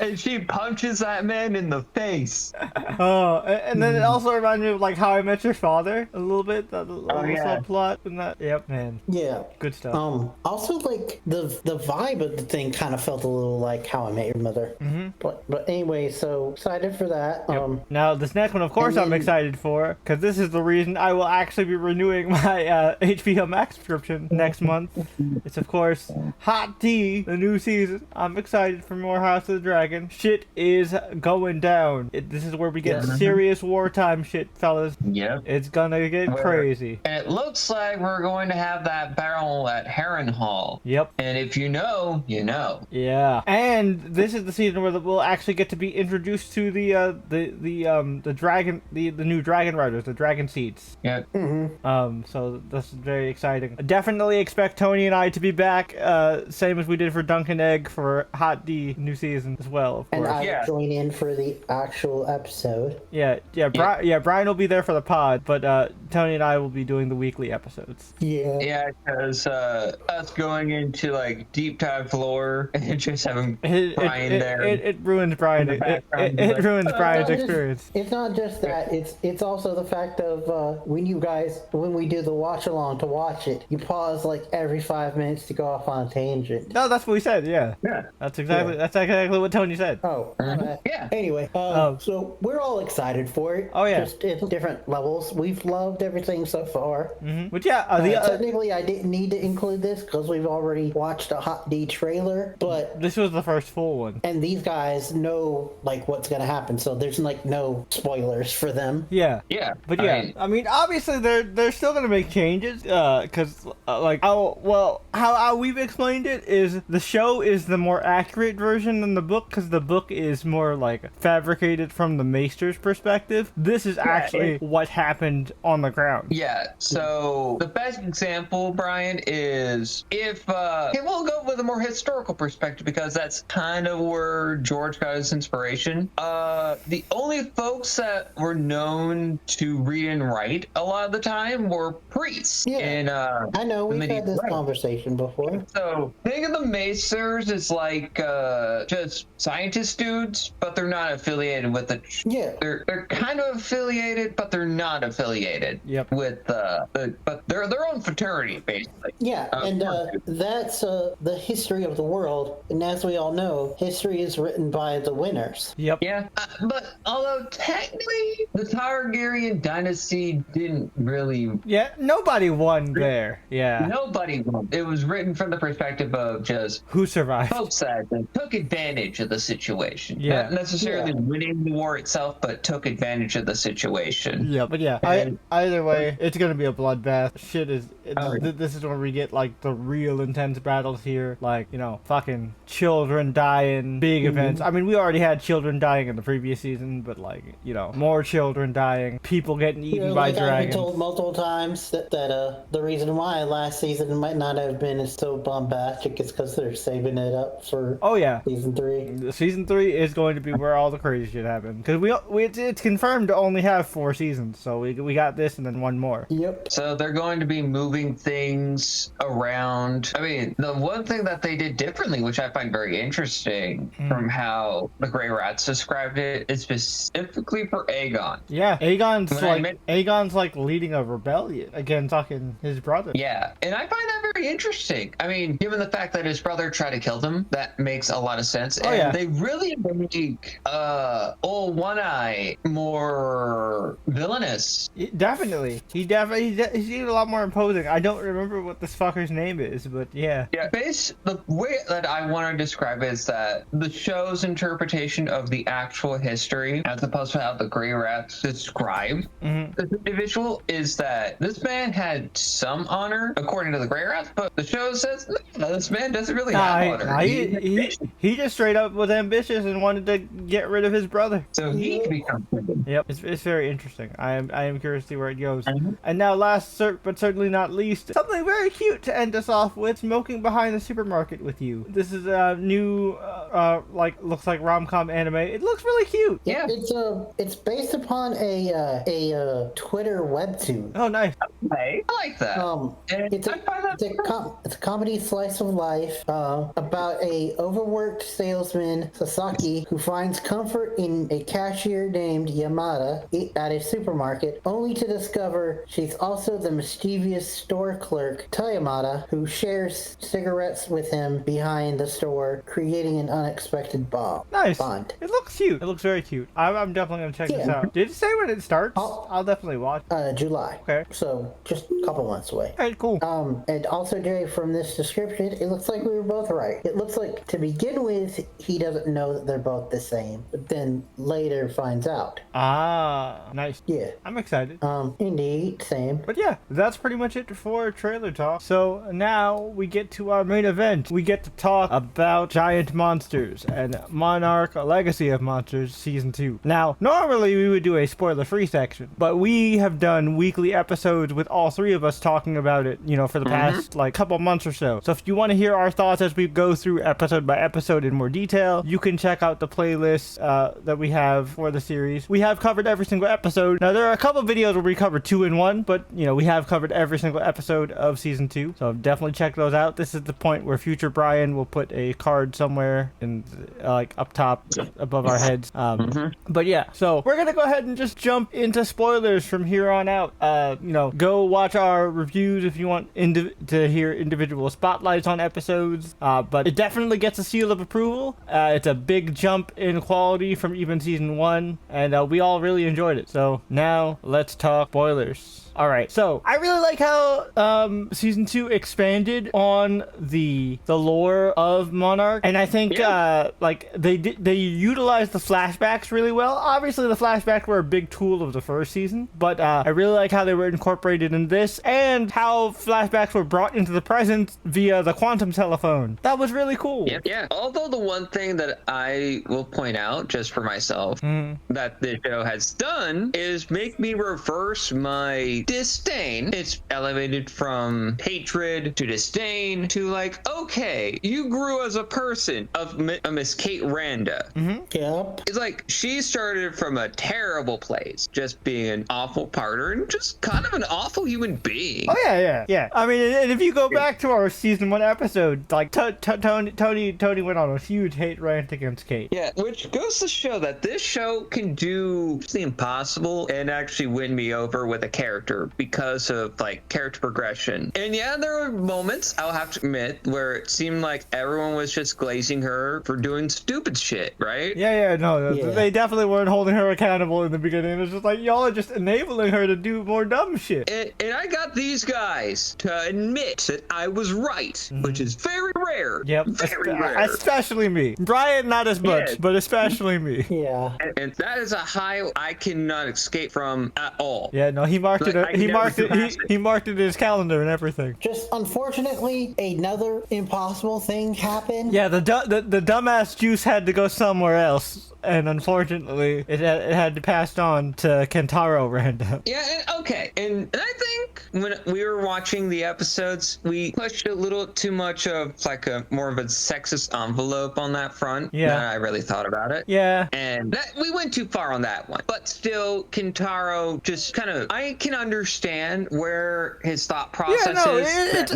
and she punches that man in the face. Oh, and then it also reminded me of like How I Met Your Father a little bit. That little subplot in that. Yep, man. Yeah. Good stuff. Also like the vibe of the thing kind of felt a little like How I Met Your Mother. But anyway, so excited for that. Now this next one, of course, I'm excited for, because this is the reason I will actually be renewing my HBO Max subscription next month. It's of course Hot D, the new season. I'm excited for more House of the Dragon. Shit is going down. This is where we get serious wartime shit, fellas. Yep. It's gonna get crazy. And it looks like we're going to have that battle at Harrenhal. Yep. And if you know, you know. Yeah. And this is the season where we'll actually get to be introduced to the dragon, the new dragon riders, the dragon seeds. Yep. So this is very exciting. I definitely expect Tony and I to be back, same as we did for Dunkin' Egg for Hot D new season as well, of and course. I will join in for the actual episode. Brian will be there for the pod, but Tony and I will be doing the weekly episodes. Yeah, because us going into like deep dive lore and just having Brian there. It ruins Brian. It ruins Brian's experience. It's not just that. It's also the fact of when we do the watch along to watch it, you pause like every 5 minutes to go off on a tangent. No, that's what we said. Yeah. That's exactly what Tony said. Oh. Yeah. Anyway, so we're all excited for it. Oh yeah. Just in different levels. We've loved everything so far. But yeah, technically I didn't need to include this because we've already watched a Hot D trailer, but this was the first full one. And these guys know like what's gonna happen, so there's like no spoilers for them. Yeah. Yeah. But yeah, I mean, obviously they're still gonna make changes, because how we've explained it is the show is the more accurate version than the book, because the book is more like fabricated from the Maester's perspective. This is actually what happened on the ground. Yeah. So the best example, Brian, is if we'll go with a more historical perspective because that's kind of where George got his inspiration. The only folks that were known to read and write a lot of the time were priests. Yeah. And I know we've had this conversation before. So think of the Macers as like just scientist dudes, but they're not affiliated with the. Yeah. They're kind of affiliated, but they're not affiliated. Yep. With but they're their own fraternity basically. Yeah, and that's the history of the world, and as we all know, history is written by the winners. Yep. Yeah, but although technically the Targaryen dynasty didn't really. Yeah, nobody won there. Yeah. Nobody won. It was written from the perspective of just who survived. Folks that took advantage of the situation. Yeah. Not necessarily winning the war itself, but took advantage of the situation. Yeah, but yeah, either way, it's gonna be a bloodbath. Shit is. This is where we get like the real intense battles here, like, you know, fucking children dying, big events. I mean, we already had children dying in the previous season, but like, you know, more children dying, people getting eaten by dragons. I've been told multiple times that the reason why last season might not have been so bombastic is because they're saving it up for season 3. Season 3 is going to be where all the crazy shit happened, because it's confirmed to only have 4 seasons, so we got this and then one more. Yep. So they're going to be moving things around. I mean, the one thing that they did differently, which I find very interesting from how the Grey Rats described it, is specifically for Aegon. Yeah, Aegon's like leading a rebellion against fucking his brother. Yeah, and I find that very interesting. I mean, given the fact that his brother tried to kill him, that makes a lot of sense. And they really make old One Eye more villainous. Definitely. He's a lot more imposing. I don't remember what this fucker's name is, but yeah. Yeah, the way that I want to describe it is that the show's interpretation of the actual history, as opposed to how the Grey Rats describe this individual, is that this man had some honor, according to the Grey Rats, half, but the show says no, this man doesn't really Nah, have honor. he just straight up was ambitious and wanted to get rid of his brother. So he can become king. Yep, it's very interesting. I am curious to see where it goes. Mhm. And now, but certainly not least, something very cute to end us off with: smoking behind the supermarket with you. This is a new, looks like rom-com anime. It looks really cute. Yeah. It's based upon a Twitter webtoon. Oh, nice. Okay. I like that. It's I find that it's a comedy slice of life about a overworked salesman Sasaki who finds comfort in a cashier named Yamada at a supermarket, only to discover she's also the mischievous store clerk Tayamada, who shares cigarettes with him behind the store, creating an unexpected Nice. bond. It looks cute. It looks very cute. I'm definitely gonna check this Yeah. out. Did it say when it starts? Oh. I'll definitely watch. July. Okay. So just a couple months away. All right, cool. And also, Jerry, from this description, it looks like we were both right. It looks like, to begin with, he doesn't know that they're both the same, but then later finds out. Ah, nice. Yeah. I'm excited. Indeed, same. But yeah, that's pretty much it for trailer talk. So now we get to our main event. We get to talk about Giant Monsters and Monarch Legacy of Monsters Season 2. Now, normally we would do a spoiler-free section, but we have done weekly episodes with all three of us talking about it, for the past, couple months or so. So if you want to hear our thoughts as we go through episode by episode in more detail, you can check out the playlist that we have for the series. We have covered every single episode. Now, there are a couple videos where we cover 2 in 1, but, we have covered every single episode of Season 2. So definitely check those out. This is the point where future Brian will put a card somewhere in, up top above our heads. But yeah, so we're going to go ahead and just jump into spoilers from here on out. Go watch our reviews if you want to hear individual spotlights on episodes. But it definitely gets a seal of approval. It's a big jump in quality from even Season 1, and we all really enjoyed it. So now let's talk spoilers. All right, so I really like how Season 2 expanded on the lore of Monarch, and I think they utilized the flashbacks really well. Obviously, the flashbacks were a big tool of the first season, but I really like how they were incorporated in this, and how flashbacks were brought into the present via the quantum telephone. That was really cool. Yep. Yeah. Although the one thing that I will point out, just for myself, that the show has done is make me reverse my disdain. It's elevated from hatred to disdain to okay, you grew as a person of Miss Kate Randa. Yep. It's like she started from a terrible place, just being an awful partner and just kind of an awful human being. Oh yeah. I mean, and if you go back to our Season 1 episode, Tony went on a huge hate rant against Kate. Yeah, which goes to show that this show can do the impossible and actually win me over with a character because of character progression. And yeah, there were moments, I'll have to admit, where it seemed like everyone was just glazing her for doing stupid shit, right? Yeah, they definitely weren't holding her accountable in the beginning. It was just like, y'all are just enabling her to do more dumb shit. And I got these guys to admit that I was right, which is very rare. Yep, very rare. Especially me. Brian, not as much, Yeah. but especially me. Yeah. And that is a high I cannot escape from at all. Yeah, no, he marked I he never marked it. surpassed He marked it in his calendar and everything. Just unfortunately, another impossible thing happened. Yeah, the dumbass juice had to go somewhere else, and unfortunately, it had to pass on to Kentaro Randa. Yeah, and I think when we were watching the episodes, we pushed a little too much of more of a sexist envelope on that front. Yeah. Than I really thought about it. Yeah. And we went too far on that one. But still, Kentaro just I can understand where his thought process Yeah, no, is.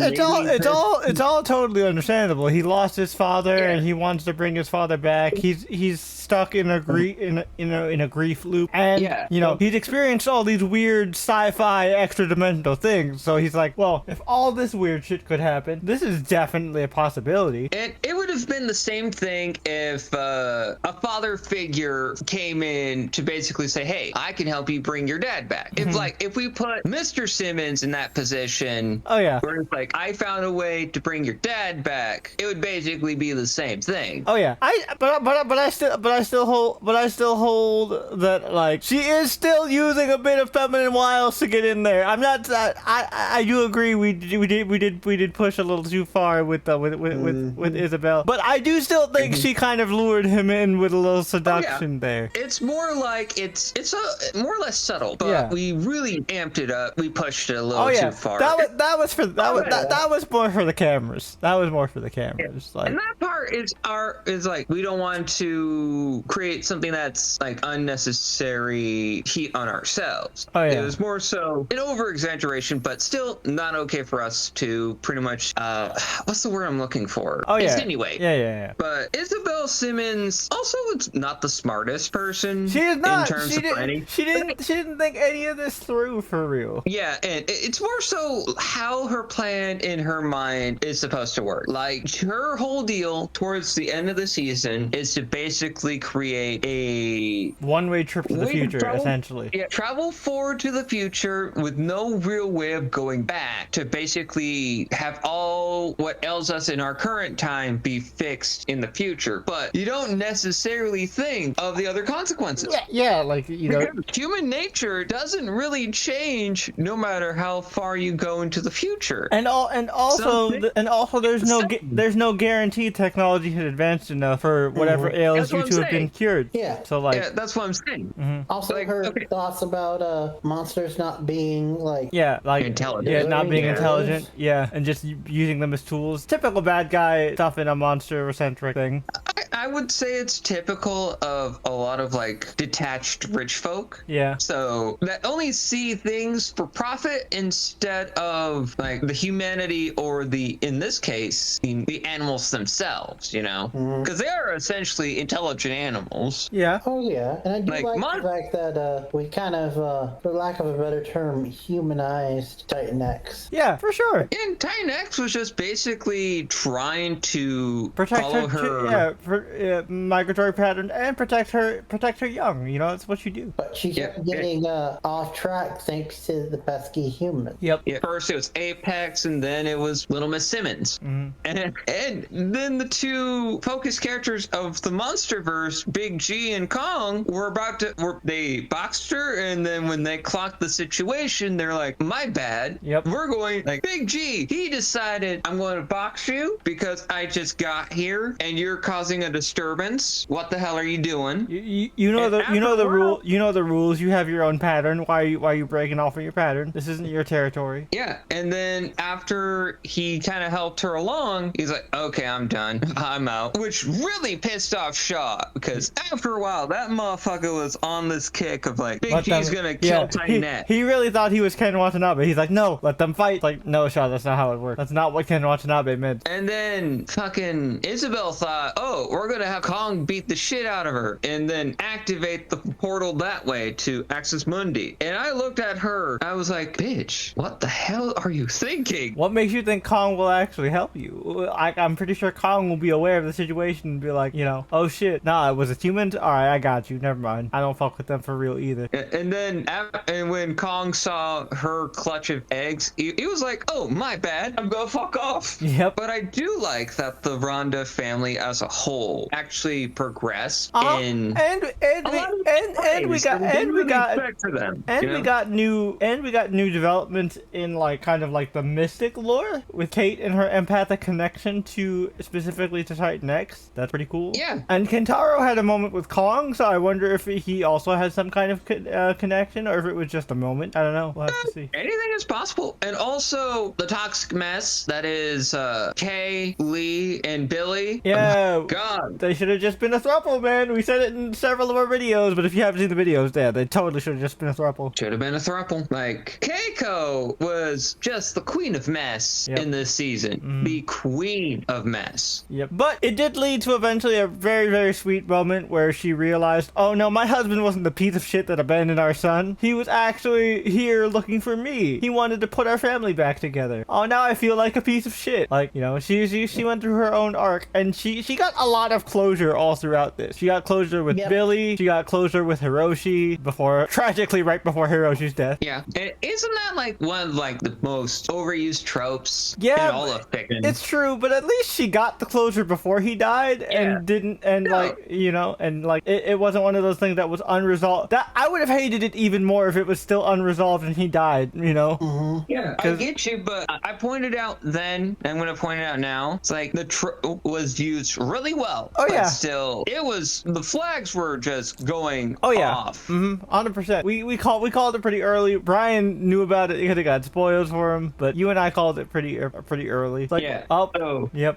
it's all totally understandable. He lost his father, Yeah. and he wants to bring his father back. He's stuck in a grief loop, and he's experienced all these weird sci-fi extra-dimensional things. So he's like, well, if all this weird shit could happen, this is definitely a possibility. And it would have been the same thing if a father figure came in to basically say, hey, I can help you bring your dad back. If we put Mr. Simmons in that position, Oh yeah. where it's I found a way to bring your dad back, it would basically be the same thing. Oh yeah, I still hold that she is still using a bit of feminine wiles to get in there. I'm not but I do agree we did push a little too far with Isabel. But I do still think she kind of lured him in with a little seduction there. It's more like it's a more or less subtle, but we really amped it up. We pushed it a little too far. That was more for the cameras. That was more for the cameras. Like, and that part is like we don't want to create something that's like unnecessary heat on ourselves. Oh yeah. It was more so an over exaggeration, but still not okay for us to pretty much what's the word I'm looking for? Oh yeah. Insinuate. Yeah. But Isabel Simmons also is not the smartest person. She is not. In terms of planning. She didn't think any of this through for real. Yeah, and it's more so how her plan in her mind is supposed to work. Like her whole deal towards the end of the season is to basically create a one-way trip to the future, essentially. Yeah, travel forward to the future with no real way of going back to basically have all what ails us in our current time be fixed in the future. But you don't necessarily think of the other consequences. Yeah, like, you know, human nature doesn't really change no matter how far you go into the future. And also there's no guarantee technology has advanced enough for whatever ails you to have been cured. Yeah. So like, that's what I'm saying. Also, Like, her thoughts about monsters not being like intelligent. Yeah, not being intelligent. Yeah, and just using them as tools. Typical bad guy stuff in a monster-centric thing. I would say it's typical of a lot of like detached rich folk. Yeah. So that only see things for profit instead of like the humanity or in this case, the animals themselves, you know? Because they are essentially intelligent animals. Yeah. Oh yeah, and I do Like, like the fact that we kind of, for lack of a better term, humanized Titan X. Yeah, for sure. And Titan X was just basically trying to Protect follow her. migratory pattern and protect her young. You know, that's what you do. But she kept getting off track thanks to the pesky human. Yep. Yeah, first it was Apex, and then it was Little Miss Simmons. And then the two focus characters of the Monsterverse, Big G and Kong, they boxed her, and then when they clocked the situation, they're like, my bad. Yep. We're going, like, Big G, he decided, I'm going to box you because I just got here, and you're causing a disturbance. What the hell are you doing? You know the rules. You have your own pattern. Why are you breaking off of your pattern? This isn't your territory. Yeah, and then after he kind of helped her along, he's like, okay, I'm done. I'm out. Which really pissed off Shaw, because after a while, that motherfucker was on this kick of like, Big G's gonna kill Titan X. He really thought he was Ken Watanabe. He's like, no, let them fight. It's like, no, Shaw, that's not how it works. That's not what Ken Watanabe meant. And then fucking Isabel thought, oh, we're gonna have Kong beat the shit out of her and then activate the portal that way to Axis Mundi. And I looked at her, I was like, bitch, what the hell are you thinking? What makes you think Kong will actually help you? I'm pretty sure Kong will be aware of the situation and be like, you know, oh shit, nah, was it humans? Alright, I got you, never mind. I don't fuck with them for real either. And then when Kong saw her clutch of eggs, he was like, oh, my bad, I'm gonna fuck off. Yep. But I do like that the Rhonda family as a whole actually progressed in we got new developments in like kind of like the mystic lore with Kate and her empathic connection to specifically to Titan X. That's pretty cool. Yeah. And Kentaro had a moment with Kong, so I wonder if he also has some kind of connection or if it was just a moment. I don't know. We'll have to see. Anything is possible. And also the toxic mess that is Kay, Lee, and Billy. Yeah. Oh, God. They should have just been a throuple, man. We said it in several of our videos, but if you haven't seen the videos, yeah, they totally should have just been a throuple. Should have been a throuple. Like, Keiko was just the queen of mess in this season. The queen of mess. Yep. But it did lead to eventually a very, very sweet moment where she realized, oh no, my husband wasn't the piece of shit that abandoned our son. He was actually here looking for me. He wanted to put our family back together. Oh, now I feel like a piece of shit. Like, you know, she went through her own arc, and she got a lot lot of closure all throughout this. She got closure with Billy. She got closure with Hiroshi tragically right before Hiroshi's death. Yeah. Isn't that like one of like the most overused tropes in Yeah, all of fiction? it's true, but at least she got the closure before he died and didn't, and like, you know, and like it wasn't one of those things that was unresolved. That I would have hated it even more if it was still unresolved and he died, you know? Yeah, I get you, but I pointed out then, and I'm going to point it out now, it's like the trope was used really well. Oh, yeah. But still, the flags were just going off. 100%. We called it pretty early. Brian knew about it because it got spoiled for him, but you and I called it pretty early. It's like,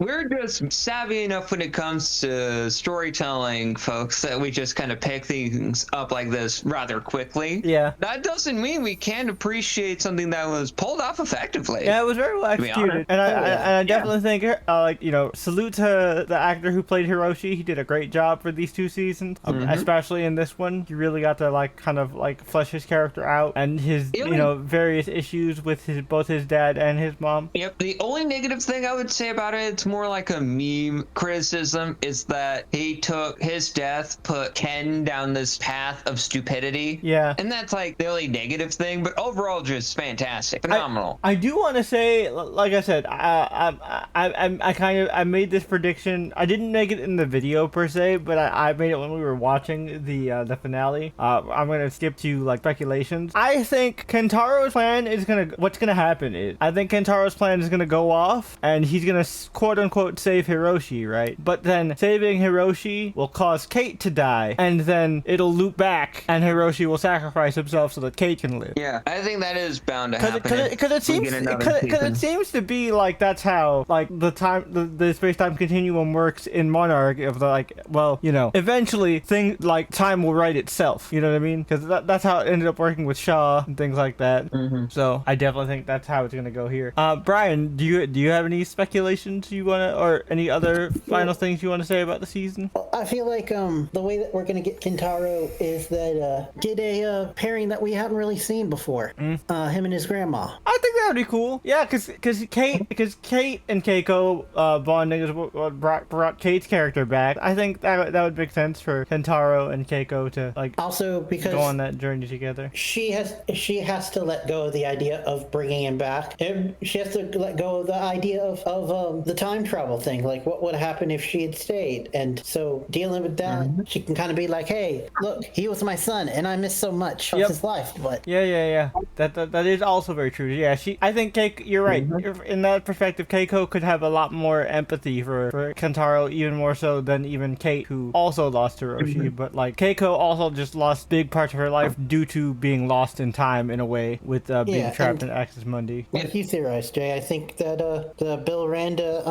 We're just savvy enough when it comes to storytelling, folks, that we just kind of pick things up like this rather quickly. Yeah. That doesn't mean we can't appreciate something that was pulled off effectively. Yeah, it was very well executed. And I definitely think, like, you know, salute to the actor who played Hiroshi. He did a great job for these 2 seasons, especially in this one. He really got to, like, kind of, like, flesh his character out and his, you know, various issues with both his dad and his mom. Yep. The only negative thing I would say about it, it's more like a meme criticism, is that he took his death, put Ken down this path of stupidity. Yeah. And that's like the only negative thing, but overall just fantastic. Phenomenal. I do want to say, like I said, I made this prediction. I didn't make it in the video per se, but I made it when we were watching the finale. I'm gonna skip to like speculations. I think Kentaro's plan is what's gonna happen is I think Kentaro's plan is gonna go off and he's gonna quote unquote save Hiroshi, right? But then saving Hiroshi will cause Kate to die, and then it'll loop back and Hiroshi will sacrifice himself so that Kate can live. Yeah, I think that is bound to happen. Because it seems to be like that's how like the space-time continuum works in Monarch. Of the like, well, you know, eventually things like time will right itself. You know what I mean? Because that's how it ended up working with Shaw and things like that. So I definitely think that's how it's gonna go here. Brian, do you have any speculations you wanna, or any other final things you want to say about the season? I feel like the way that we're gonna get Kentaro is that get a pairing that we haven't really seen before. Him and his grandma. I think that would be cool. Yeah, because Kate and Keiko bonding is what brought Kate's character back. I think that would make sense for Kentaro and Keiko to like also because go on that journey together. She has to let go of the idea of bringing him back. And she has to let go of the idea of the time travel thing. Like what would happen if she had stayed? And so dealing with that, she can kind of be like, hey, look, he was my son, and I miss so much of his life. But yeah. That is also very true. Yeah, I think Keiko, you're right. In that perspective, Keiko could have a lot more empathy for Kentaro, even more so than even Kate, who also lost Hiroshi. But like Keiko also just lost big parts of her life due to being lost in time in a way, with being trapped in Axis Mundi. Like you theorized, Jay, I think that the Bill Randa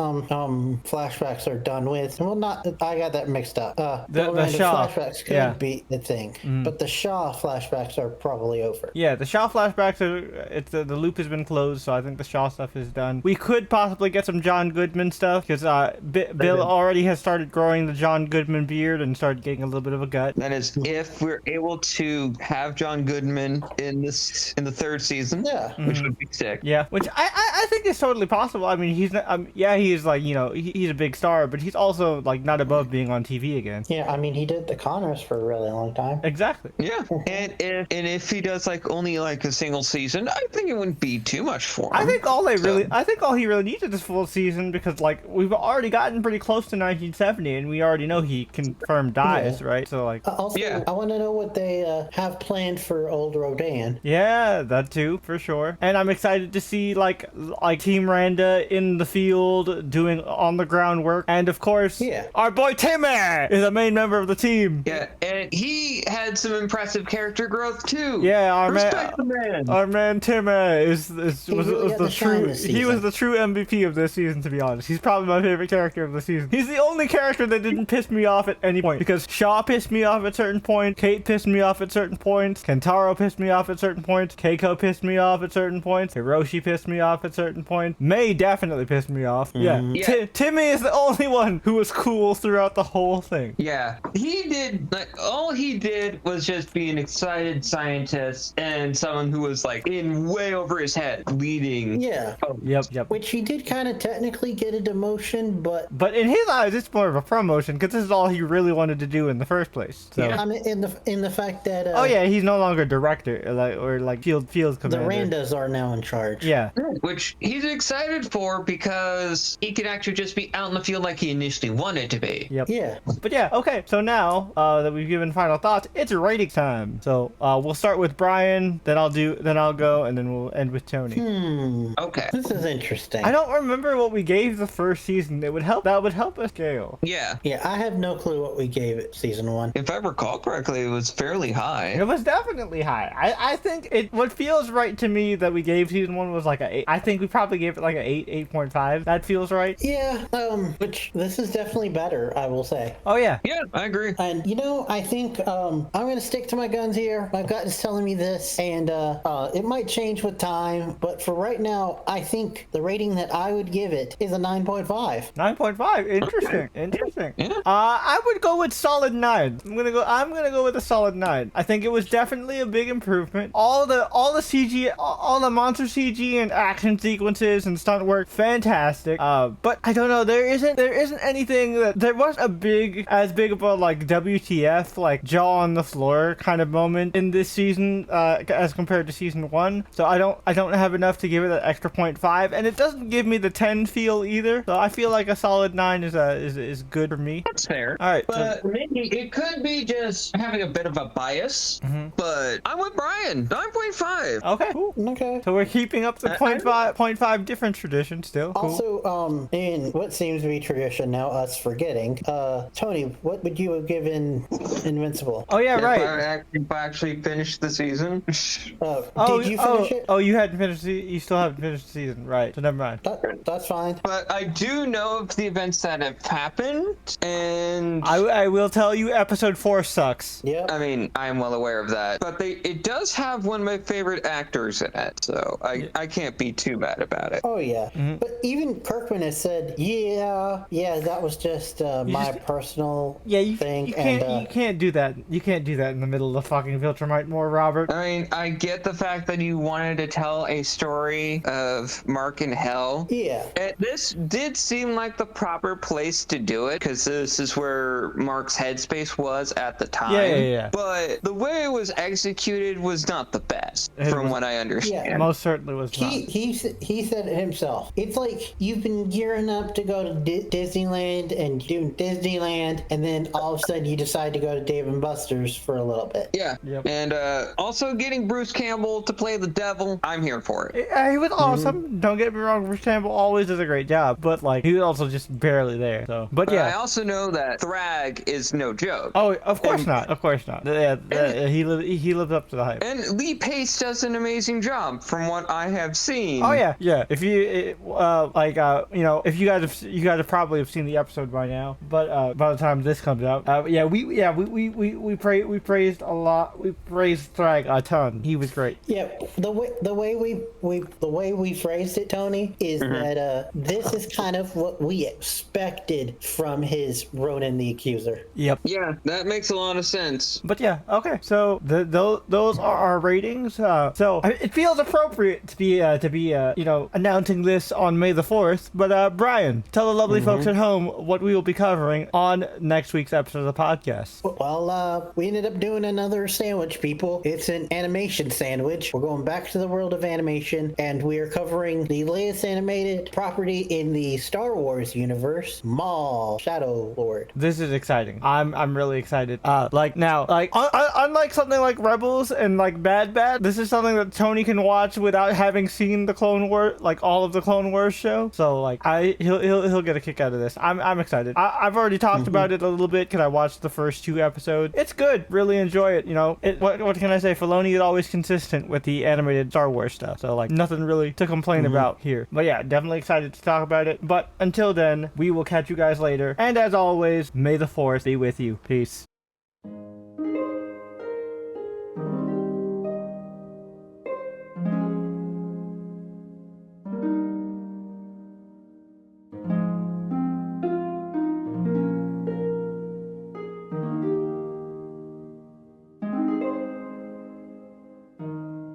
flashbacks are done with. Well, not I got that mixed up. Bill Randa Shaw flashbacks could be the thing, but the Shaw flashbacks are probably over. Yeah, the Shaw flashbacks the loop has been closed, so I think the Shaw stuff is done. We could possibly get some John Goodman stuff because Bill already has started growing the John Goodman beard and started getting a little bit of a gut. That is, if we're able to have John Goodman in the 3rd season, which would be sick. Yeah, which I think is totally possible. I mean, he's not, he is like, you know, he's a big star, but he's also like not above being on TV again. Yeah, I mean, he did the Connors for a really long time. Exactly. Yeah, and if he does like only like a single season, I think it wouldn't be too much for him. I think all he really needs is this full season, because like we've already gotten pretty close to 1970, and we already know he confirmed dies, right? So like, also, I want to know what they have planned for old Rodan. Yeah, that too, for sure. And I'm excited to see like Team Randa in the field doing on the ground work, and of course, our boy Timmy is a main member of the team. Yeah, and he had some impressive character growth too. Yeah, our man Timmy was the true MVP of this season, to be honest. He's probably my favorite character of the season. He's the only character that didn't piss me off at any point, because Shaw pissed me off at certain points, Kate pissed me off at certain points, Kentaro pissed me off at certain points, Keiko pissed me off at certain points, Hiroshi pissed me off at certain points, May definitely pissed me off. Timmy is the only one who was cool throughout the whole thing. Yeah, he did, like, all he did was just be an excited scientist and someone who was like in way over his head leading. Yep. Which he did kind of technically get a demotion, but in his eyes, just more of a promotion because this is all he really wanted to do in the first place. So. I mean, in the fact that Oh yeah, he's no longer director, or field the commander. Randas are now in charge. Yeah. Which he's excited for because he can actually just be out in the field like he initially wanted to be. Yep. Yeah. But yeah, okay. So now that we've given final thoughts, it's rating time. So we'll start with Brian, then I'll go, and then we'll end with Tony. Okay. This is interesting. I don't remember what we gave the first season. That would help us scale. Yeah. Yeah, I have no clue what we gave it season 1. If I recall correctly, it was fairly high. It was definitely high. I think what feels right to me that we gave season 1 was like a 8. I think we probably gave it like a 8.5. That feels right. Yeah, which this is definitely better, I will say. Oh yeah. Yeah, I agree. And I think I'm gonna stick to my guns here. My gut is telling me this, and it might change with time, but for right now, I think the rating that I would give it is a 9.5. 9.5. Interesting. Interesting. Yeah. I would go with solid 9. I'm gonna go with a solid 9. I think it was definitely a big improvement. All the CG, all the monster CG and action sequences and stunt work, fantastic. But I don't know. There isn't anything that there wasn't as big of a like WTF, like jaw on the floor kind of moment in this season as compared to season 1. So I don't have enough to give it that extra 0.5, and it doesn't give me the 10 feel either. So I feel like a solid 9 is good for me. That's fair. All right. But maybe it could be just having a bit of a bias. But I'm with Brian. 9.5. Okay. Cool. Okay. So we're keeping up the 0.5 different tradition still. Cool. Also, in what seems to be tradition now, us forgetting, Tony, what would you have given Invincible? Oh yeah, right. If I actually finished the season. Did you finish it? Oh, you hadn't finished. You still haven't finished the season, right? So never mind. That's fine. But I do know of the events that have happened, and I will tell you, episode 4 sucks. Yeah. I mean, I'm well aware of that. But it does have one of my favorite actors in it, so I can't be too bad about it. Oh yeah. But even Kirkman has said, yeah, that was just my personal thing. You can't do that. You can't do that in the middle of the fucking Viltrumite War, Robert. I mean, I get the fact that you wanted to tell a story of Mark in hell. Yeah. This did seem like the proper place to do it, because this is where Mark's headspace was at the time. Yeah. But the way it was executed was not the best, from what I understand. Yeah. Most certainly was not. He said it himself. It's like you've been gearing up to go to Disneyland and do Disneyland, and then all of a sudden you decide to go to Dave and Buster's for a little bit. Yeah. Yep. And also getting Bruce Campbell to play the devil, I'm here for it. He was awesome. Don't get me wrong. Bruce Campbell always does a great job, but like he was also just barely there. So, but yeah. I also know that Thrag is no joke. Oh, of course not. Of course not. He lives up to the hype. And Lee Pace does an amazing job, from what I have seen. Oh yeah. If you if you guys have probably have seen the episode by now, but by the time this comes out, we praised a lot. We praised Thrag a ton. He was great. Yeah, the way we phrased it, Tony, is that this is kind of what we expected from his Ronan the Accuser. Yep. Yeah, that makes a lot of sense. But yeah, okay. So those are our ratings. So it feels appropriate to be announcing this on May the 4th. But Brian, tell the lovely folks at home what we will be covering on next week's episode of the podcast. Well, we ended up doing another sandwich, people. It's an animation sandwich. We're going back to the world of animation, and we are covering the latest animated property in the Star Wars universe, Maul, Shadow Lord. This is exciting. I'm really excited. Unlike something like Rebels and like Bad Batch, this is something that Tony can watch without having seen the Clone Wars, like all of the Clone Wars show. So like he'll get a kick out of this. I'm excited. I've already talked about it a little bit because I watched the first 2 episodes. It's good. Really enjoy it. What can I say? Filoni is always consistent with the animated Star Wars stuff. So like nothing really to complain about here. But yeah, definitely excited to talk about it. But until then, we will catch you guys later. And as always, may the Force be with you. Peace.